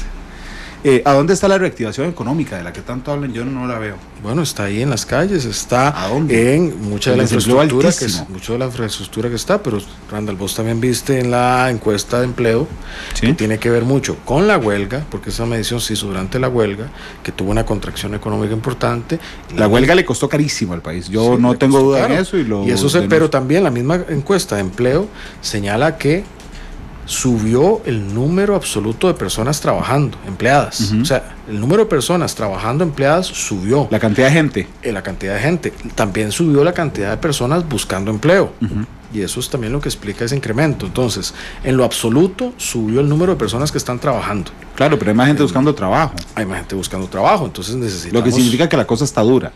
¿A dónde está la reactivación económica de la que tanto hablan? Yo no la veo. Bueno, está ahí en las calles, está en mucha de la infraestructura que está, pero Randall, vos también viste en la encuesta de empleo, ¿sí?, que tiene que ver mucho con la huelga, porque esa medición se hizo durante la huelga, que tuvo una contracción económica importante. La huelga le costó carísimo al país, yo no tengo duda en eso. Pero también la misma encuesta de empleo señala que subió el número absoluto de personas trabajando, empleadas. O sea, el número de personas trabajando empleadas subió. La cantidad de gente. La cantidad de gente. También subió la cantidad de personas buscando empleo. Y eso es también lo que explica ese incremento. Entonces, en lo absoluto, subió el número de personas que están trabajando. Claro, pero hay más gente buscando trabajo. Hay más gente buscando trabajo, entonces necesitamos... Lo que significa que la cosa está dura.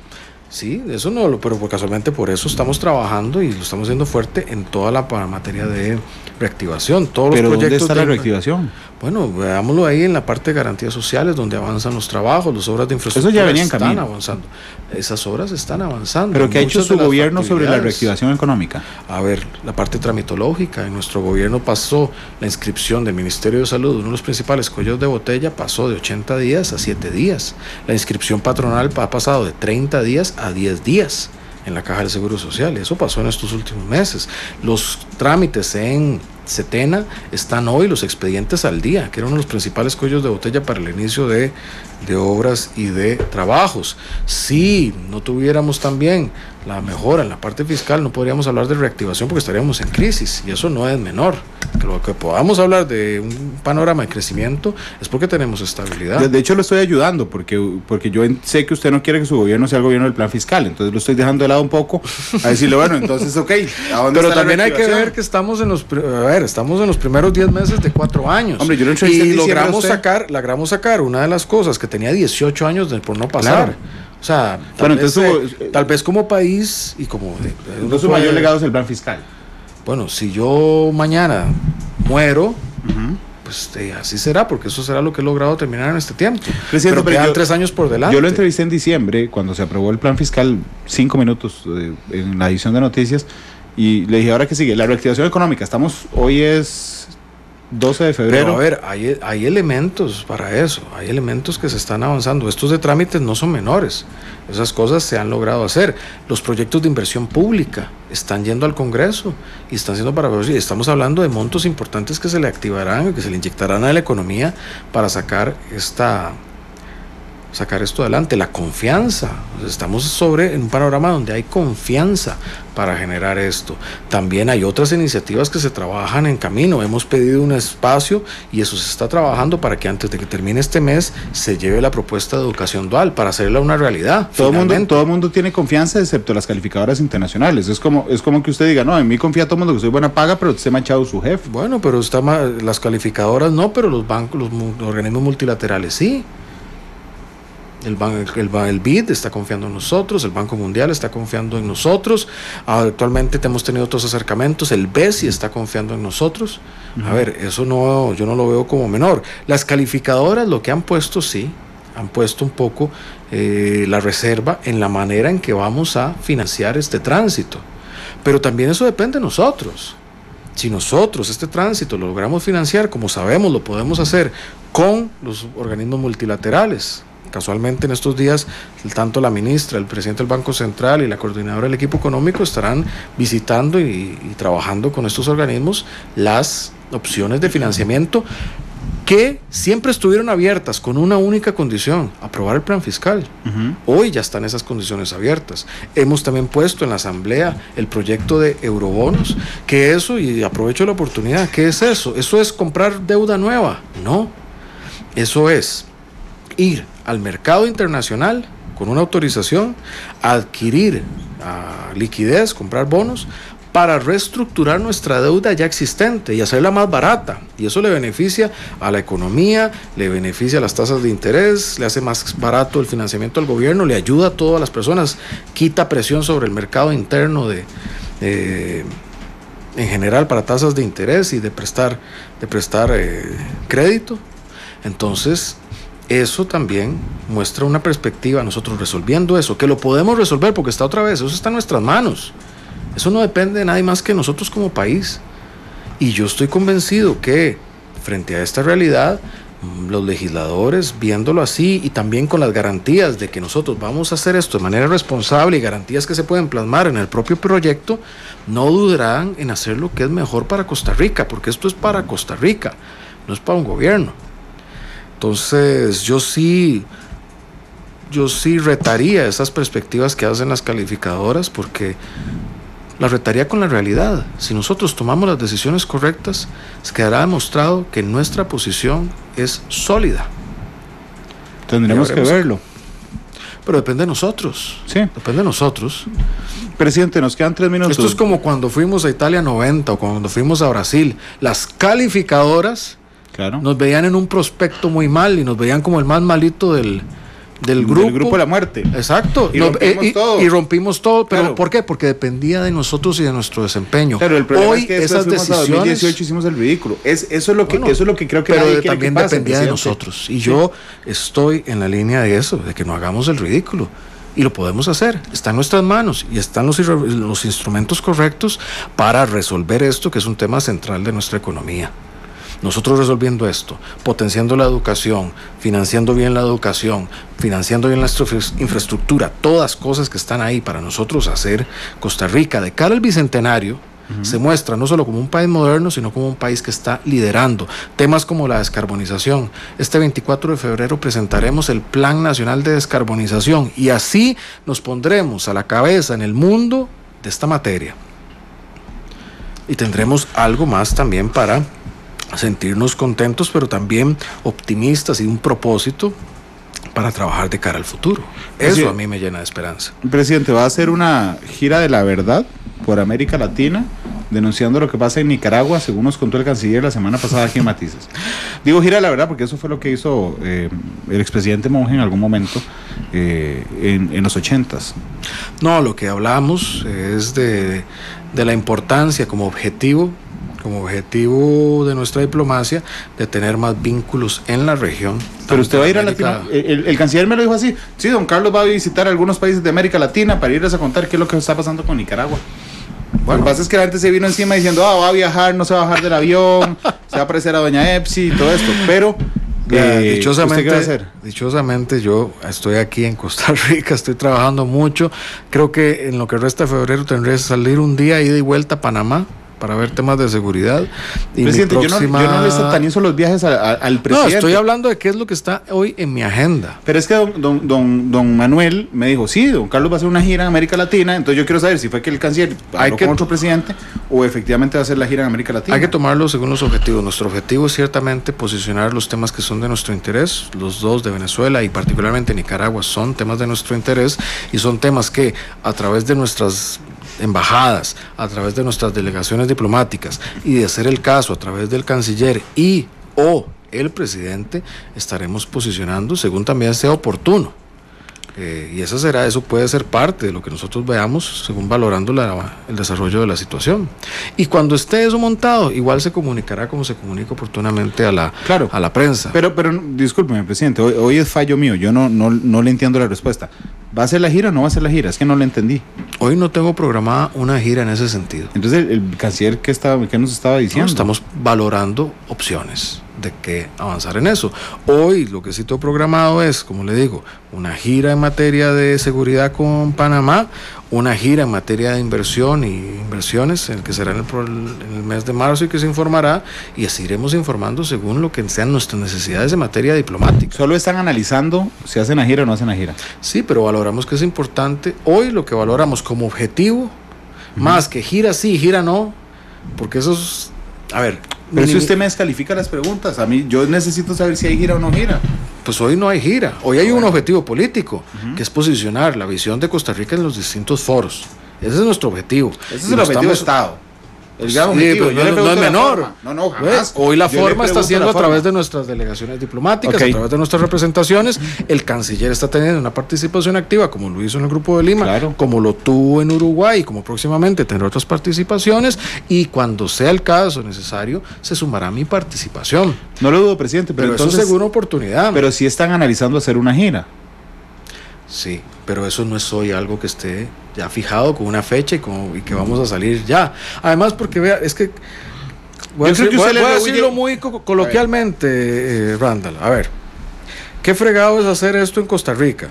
Sí, eso no, pero casualmente por eso estamos trabajando y lo estamos haciendo fuerte en toda la materia de reactivación. Todos ¿Pero los proyectos. dónde está la reactivación? Bueno, veámoslo ahí en la parte de garantías sociales, donde avanzan los trabajos, las obras de infraestructura. Eso ya venía en están camino. avanzando. Esas obras están avanzando. ¿Pero qué ha hecho su gobierno sobre la reactivación económica? A ver, la parte tramitológica. En nuestro gobierno pasó la inscripción del Ministerio de Salud, uno de los principales cuellos de botella, pasó de 80 días a 7 días. La inscripción patronal ha pasado de 30 días a 10 días en la Caja del Seguro Social. Eso pasó en estos últimos meses. Los trámites en Setena están hoy, los expedientes al día, que era uno de los principales cuellos de botella para el inicio de obras y de trabajos. Si no tuviéramos también la mejora en la parte fiscal, no podríamos hablar de reactivación porque estaríamos en crisis, y eso no es menor. Que lo que podamos hablar de un panorama de crecimiento es porque tenemos estabilidad. De hecho, lo estoy ayudando porque yo sé que usted no quiere que su gobierno sea el gobierno del plan fiscal, entonces lo estoy dejando de lado un poco a decirle, bueno, entonces ok. Pero también hay que ver que estamos en los primeros 10 meses de 4 años. Hombre, yo lo y logramos sacar una de las cosas que tenía 18 años por no pasar. Claro. O sea, tal vez como país y como... Entonces su mayor legado es el plan fiscal. Bueno, si yo mañana muero, pues pues así será, porque eso será lo que he logrado terminar en este tiempo. Presidente, pero quedan 3 años por delante. Yo lo entrevisté en diciembre, cuando se aprobó el plan fiscal, 5 minutos en la edición de noticias, y le dije, ¿ahora qué sigue? La reactivación económica. Hoy es 12 de febrero. Pero a ver, hay elementos para eso, hay elementos que se están avanzando. Estos de trámites no son menores, esas cosas se han logrado hacer. Los proyectos de inversión pública están yendo al Congreso y están siendo para... Estamos hablando de montos importantes que se le activarán, que se le inyectarán a la economía para sacar esto adelante. La confianza, estamos en un panorama donde hay confianza para generar esto. También hay otras iniciativas que se trabajan en camino. Hemos pedido un espacio y eso se está trabajando para que antes de que termine este mes se lleve la propuesta de educación dual para hacerla una realidad. Todo el mundo tiene confianza excepto las calificadoras internacionales. Es como que usted diga, no, en mí confía todo el mundo que soy buena paga, pero usted me ha echado su jefe. Bueno, pero las calificadoras no, pero los bancos, los organismos multilaterales sí. El BID está confiando en nosotros, el Banco Mundial está confiando en nosotros, actualmente hemos tenido otros acercamientos, el BESI está confiando en nosotros. A ver, eso yo no lo veo como menor. Las calificadoras lo que han puesto, sí, han puesto un poco la reserva en la manera en que vamos a financiar este tránsito, pero también eso depende de nosotros. Si nosotros este tránsito lo logramos financiar, como sabemos lo podemos hacer con los organismos multilaterales. Casualmente en estos días, tanto la ministra, el presidente del Banco Central y la coordinadora del equipo económico estarán visitando y trabajando con estos organismos las opciones de financiamiento que siempre estuvieron abiertas con una única condición: aprobar el plan fiscal. Hoy ya están esas condiciones abiertas. Hemos también puesto en la asamblea el proyecto de eurobonos, que eso, y aprovecho la oportunidad, ¿qué es eso? ¿Eso es comprar deuda nueva? No, eso es ir al mercado internacional con una autorización, adquirir liquidez, comprar bonos para reestructurar nuestra deuda ya existente y hacerla más barata, y eso le beneficia a la economía, le beneficia a las tasas de interés, le hace más barato el financiamiento al gobierno, le ayuda a todas las personas, quita presión sobre el mercado interno en general para tasas de interés y de prestar crédito. Entonces eso también muestra una perspectiva, nosotros resolviendo eso, que lo podemos resolver porque está otra vez, eso está en nuestras manos, eso no depende de nadie más que nosotros como país. Y yo estoy convencido que frente a esta realidad, los legisladores, viéndolo así y también con las garantías de que nosotros vamos a hacer esto de manera responsable y garantías que se pueden plasmar en el propio proyecto, no dudarán en hacer lo que es mejor para Costa Rica, porque esto es para Costa Rica, no es para un gobierno. Entonces yo sí retaría esas perspectivas que hacen las calificadoras, porque las retaría con la realidad. Si nosotros tomamos las decisiones correctas, se quedará demostrado que nuestra posición es sólida. Tendremos que verlo. Pero depende de nosotros. Sí. Depende de nosotros. Presidente, nos quedan 3 minutos. Esto es como cuando fuimos a Italia 90 o cuando fuimos a Brasil. Las calificadoras, claro, nos veían en un prospecto muy mal y nos veían como el más malito del grupo. Del grupo de la muerte. Exacto. Y rompimos todo. ¿Pero claro, por qué? Porque dependía de nosotros y de nuestro desempeño. Pero el problema hoy es que esas decisiones... 2018 hicimos el ridículo. Eso es lo que creo que pero nadie también que pase, dependía de nosotros. Y sí, yo estoy en la línea de eso, de que no hagamos el ridículo. Y lo podemos hacer. Está en nuestras manos y están los instrumentos correctos para resolver esto, que es un tema central de nuestra economía. Nosotros resolviendo esto, potenciando la educación, financiando bien la educación, financiando bien la infraestructura, todas cosas que están ahí para nosotros hacer Costa Rica de cara al bicentenario, se muestra no solo como un país moderno, sino como un país que está liderando temas como la descarbonización. Este 24 de febrero presentaremos el Plan Nacional de Descarbonización y así nos pondremos a la cabeza en el mundo de esta materia. Y tendremos algo más también para sentirnos contentos, pero también optimistas y un propósito para trabajar de cara al futuro. Eso a mí me llena de esperanza. Presidente, va a hacer una gira de la verdad por América Latina, denunciando lo que pasa en Nicaragua, según nos contó el canciller la semana pasada aquí en Matices. Digo gira de la verdad porque eso fue lo que hizo el expresidente Monge en algún momento en los 80s. No, lo que hablamos es de la importancia como objetivo como objetivo de nuestra diplomacia, de tener más vínculos en la región. Pero usted va a ir a Latinoamérica. El canciller me lo dijo así. Sí, don Carlos va a visitar algunos países de América Latina para irles a contar qué es lo que está pasando con Nicaragua. Bueno, lo que pasa es que la gente se vino encima diciendo, va a viajar, no se va a bajar del avión, se va a parecer a doña Epsi y todo esto. Pero, dichosamente, ¿usted qué va a hacer? Dichosamente yo estoy aquí en Costa Rica, estoy trabajando mucho. Creo que en lo que resta de febrero tendré que salir un día ida y vuelta a Panamá para ver temas de seguridad. Y presidente, yo no le satanizo los viajes al presidente. No, estoy hablando de qué es lo que está hoy en mi agenda. Pero es que don Manuel me dijo, sí, don Carlos va a hacer una gira en América Latina, entonces yo quiero saber si fue que el canciller habló con otro presidente o efectivamente va a hacer la gira en América Latina. Hay que tomarlo según los objetivos. Nuestro objetivo es ciertamente posicionar los temas que son de nuestro interés. Los dos de Venezuela y particularmente Nicaragua son temas de nuestro interés y son temas que a través de nuestras embajadas, a través de nuestras delegaciones diplomáticas y de hacer el caso a través del canciller y o el presidente, estaremos posicionando según también sea oportuno. Y eso puede ser parte de lo que nosotros veamos según valorando el desarrollo de la situación. Y cuando esté eso montado, igual se comunicará como se comunica oportunamente a la prensa. Pero discúlpeme, presidente, hoy es fallo mío, yo no le entiendo la respuesta. ¿Va a hacer la gira o no va a hacer la gira? Es que no le entendí. Hoy no tengo programada una gira en ese sentido. Entonces, el canciller, ¿qué nos estaba diciendo? No, estamos valorando opciones de qué avanzar en eso. Hoy lo que sí tengo programado es, como le digo, una gira en materia de seguridad con Panamá, una gira en materia de inversión y inversiones, que será en el mes de marzo y que se informará, y así iremos informando según lo que sean nuestras necesidades en materia diplomática. ¿Solo están analizando si hacen la gira o no hacen la gira? Sí, pero valoramos que es importante. Hoy lo que valoramos como objetivo, más que gira sí, gira no, porque eso es, a ver... Pero si usted me descalifica las preguntas, a mí yo necesito saber si hay gira o no gira. Pues hoy no hay gira, hoy hay un objetivo político, que es posicionar la visión de Costa Rica en los distintos foros. Ese es nuestro objetivo. Ese es el objetivo de Estado. El gran objetivo. No es menor. No, jamás. Hoy la forma está siendo a través de nuestras delegaciones diplomáticas, a través de nuestras representaciones. El canciller está teniendo una participación activa, como lo hizo en el Grupo de Lima, como lo tuvo en Uruguay, como próximamente tendrá otras participaciones, y cuando sea el caso necesario, se sumará mi participación. No lo dudo, presidente, pero entonces, eso según oportunidad. Pero sí están analizando hacer una gira. Sí, pero eso no es hoy algo que esté ya fijado con una fecha y que vamos a salir ya. Además, porque vea, es que voy a decirlo muy coloquialmente, Randall. A ver, qué fregado es hacer esto en Costa Rica,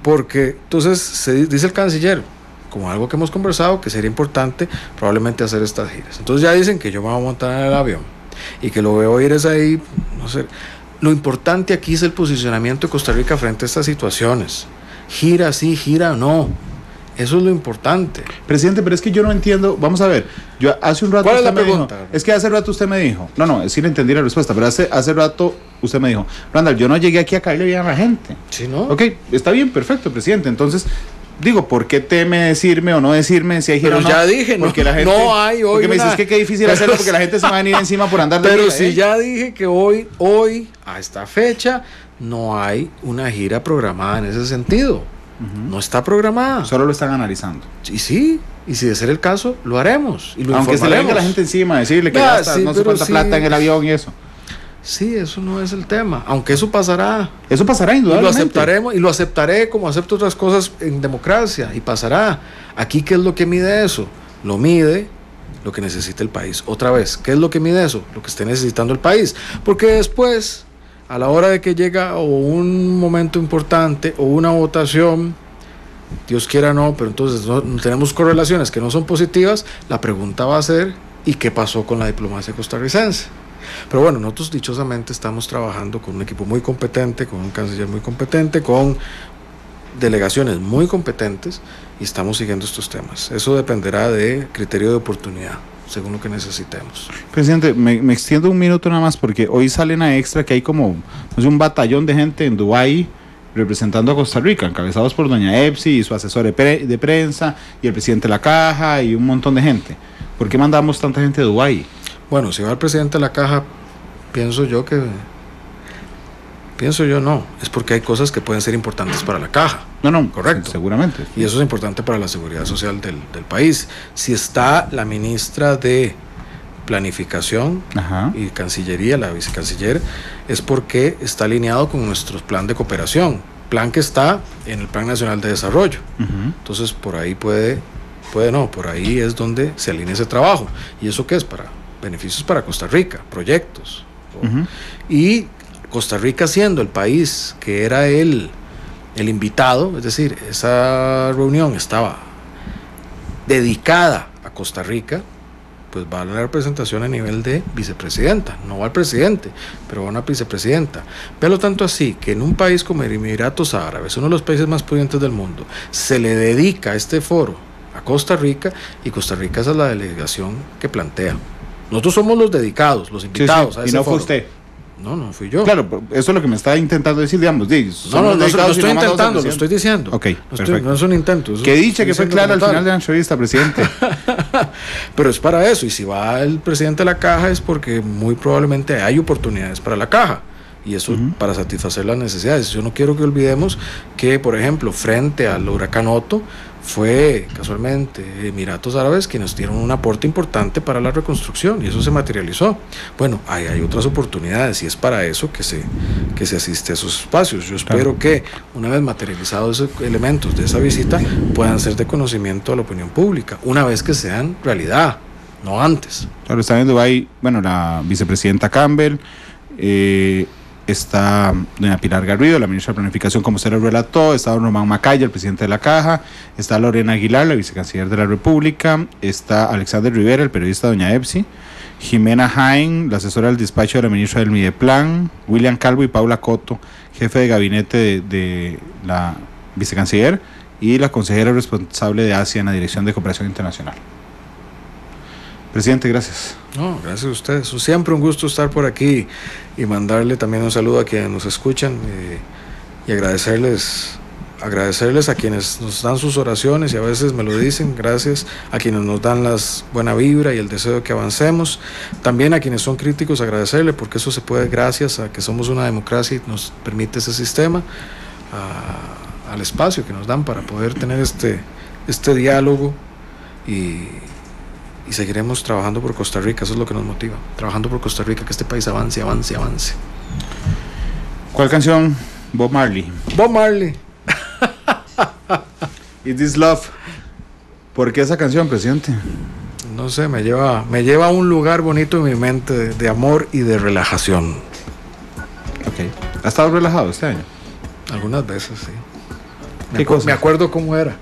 porque entonces se dice el canciller, como algo que hemos conversado, que sería importante probablemente hacer estas giras. Entonces ya dicen que yo me voy a montar en el avión y que lo veo ir es ahí, no sé. Lo importante aquí es el posicionamiento de Costa Rica frente a estas situaciones. Gira sí, gira no. Eso es lo importante. Presidente, pero es que yo no entiendo. Vamos a ver, yo hace un rato. ¿Cuál es la pregunta? Es que hace rato usted me dijo. No, sí le entendí la respuesta, pero hace rato usted me dijo, Randall, yo no llegué aquí a caerle bien a la gente. Sí, ¿no? Ok, está bien, perfecto, presidente. Entonces, digo, ¿por qué teme decirme o no decirme si hay gira o no? Pero ya dije, porque no, la gente, no hay hoy. Porque me dices que qué difícil hacerlo porque la gente se va a venir encima por andar de Pero gira, si ya dije que hoy, a esta fecha, no hay una gira programada en ese sentido. No está programada. Solo lo están analizando. Y sí, y si de ser el caso, lo haremos. Y lo aunque se le venga la gente encima a decirle que gasta no sé cuánta plata en el avión y eso. Sí, eso no es el tema. Aunque eso pasará. Eso pasará indudablemente. Y lo aceptaremos, y lo aceptaré como acepto otras cosas en democracia. Y pasará. Aquí, ¿qué es lo que mide eso? Lo mide lo que necesita el país. Otra vez, ¿qué es lo que mide eso? Lo que esté necesitando el país. Porque después, a la hora de que llega o un momento importante o una votación, Dios quiera no, pero entonces no tenemos correlaciones que no son positivas, la pregunta va a ser ¿y qué pasó con la diplomacia costarricense? Pero bueno, nosotros dichosamente estamos trabajando con un equipo muy competente, con un canciller muy competente, con delegaciones muy competentes y estamos siguiendo estos temas. Eso dependerá de criterio de oportunidad, según lo que necesitemos. Presidente, me extiendo un minuto nada más porque hoy salen a Extra que hay como un batallón de gente en Dubái representando a Costa Rica, encabezados por doña Epsi y su asesor de prensa y el presidente de la Caja y un montón de gente. ¿Por qué mandamos tanta gente de Dubái? Bueno, si va el presidente de la Caja, pienso yo no, es porque hay cosas que pueden ser importantes para la Caja. No, correcto. Seguramente. Y eso es importante para la seguridad social del país. Si está la ministra de planificación y Cancillería, la vicecanciller, es porque está alineado con nuestro plan de cooperación, plan que está en el Plan Nacional de Desarrollo. Entonces por ahí por ahí es donde se alinea ese trabajo. ¿Y eso qué es? Para beneficios para Costa Rica, proyectos. Y Costa Rica, siendo el país que era el invitado, es decir, esa reunión estaba dedicada a Costa Rica, pues va a la representación a nivel de vicepresidenta, no va al presidente, pero va a una vicepresidenta. Pero tanto así que en un país como Emiratos Árabes, uno de los países más pudientes del mundo, se le dedica este foro a Costa Rica, y Costa Rica esa es la delegación que plantea. Nosotros somos los dedicados, los invitados a ese foro. Y no fue usted. No fui yo. Claro, eso es lo que me está intentando decir, digamos. No estoy intentando, lo estoy diciendo. Ok, no es un intento. Que dicha que fue clara al final de la entrevista, presidente. Pero es para eso, y si va el presidente de la Caja es porque muy probablemente hay oportunidades para la Caja, y eso para satisfacer las necesidades. Yo no quiero que olvidemos que, por ejemplo, frente al huracán Otto, fue casualmente Emiratos Árabes quienes dieron un aporte importante para la reconstrucción, y eso se materializó. Bueno, hay otras oportunidades, y es para eso que se asiste a esos espacios. Yo espero que una vez materializados esos elementos de esa visita puedan ser de conocimiento a la opinión pública, una vez que sean realidad, no antes. Claro, está en Dubái, la vicepresidenta Campbell, está doña Pilar Garrido, la ministra de Planificación, como usted lo relató, está don Román Macaya, el presidente de la Caja, está Lorena Aguilar, la vicecanciller de la República, está Alexander Rivera, el periodista doña Epsi, Jimena Jaén, la asesora del despacho de la ministra del Mideplan, William Calvo y Paula Coto, jefe de gabinete de la vicecanciller, y la consejera responsable de Asia en la Dirección de Cooperación Internacional. Presidente, gracias. No, gracias a ustedes. Es siempre un gusto estar por aquí y mandarle también un saludo a quienes nos escuchan, y agradecerles a quienes nos dan sus oraciones, y a veces me lo dicen, gracias a quienes nos dan las buena vibra y el deseo de que avancemos. También a quienes son críticos, agradecerle, porque eso se puede gracias a que somos una democracia y nos permite ese sistema, al espacio que nos dan para poder tener este diálogo, y seguiremos trabajando por Costa Rica. Eso es lo que nos motiva, trabajando por Costa Rica, que este país avance. ¿Cuál canción? Bob Marley. Is This Love? ¿Por qué esa canción, presidente? No sé, me lleva a un lugar bonito en mi mente de amor y de relajación. Ok. ¿Ha estado relajado este año? Algunas veces, sí. Me acuerdo cómo era.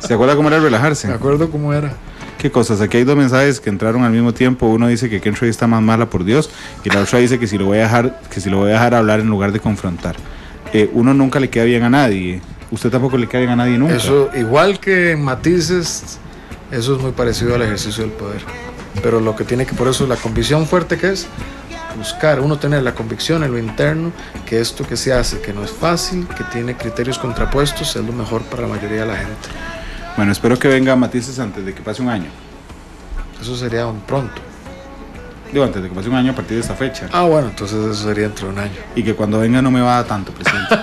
¿Se acuerda cómo era relajarse? Me acuerdo cómo era. ¿Qué cosas? Aquí hay dos mensajes que entraron al mismo tiempo. Uno dice que Ken Troy está más mala, por Dios, y la otra dice que si lo voy a dejar hablar en lugar de confrontar. Uno nunca le queda bien a nadie. Usted tampoco le queda bien a nadie nunca. Eso, igual que en matices, eso es muy parecido al ejercicio del poder. Pero lo que tiene que, por eso la convicción fuerte que es buscar, uno tener la convicción en lo interno, que esto que se hace, que no es fácil, que tiene criterios contrapuestos, es lo mejor para la mayoría de la gente. Bueno, espero que venga Matices antes de que pase un año. Eso sería pronto. Digo, antes de que pase un año a partir de esta fecha. Ah, bueno, entonces eso sería dentro de un año. Y que cuando venga no me va a dar tanto, presidente.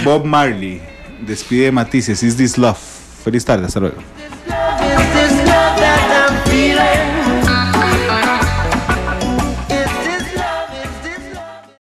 Bob Marley despide Matices, Is This Love. Feliz tarde, hasta luego.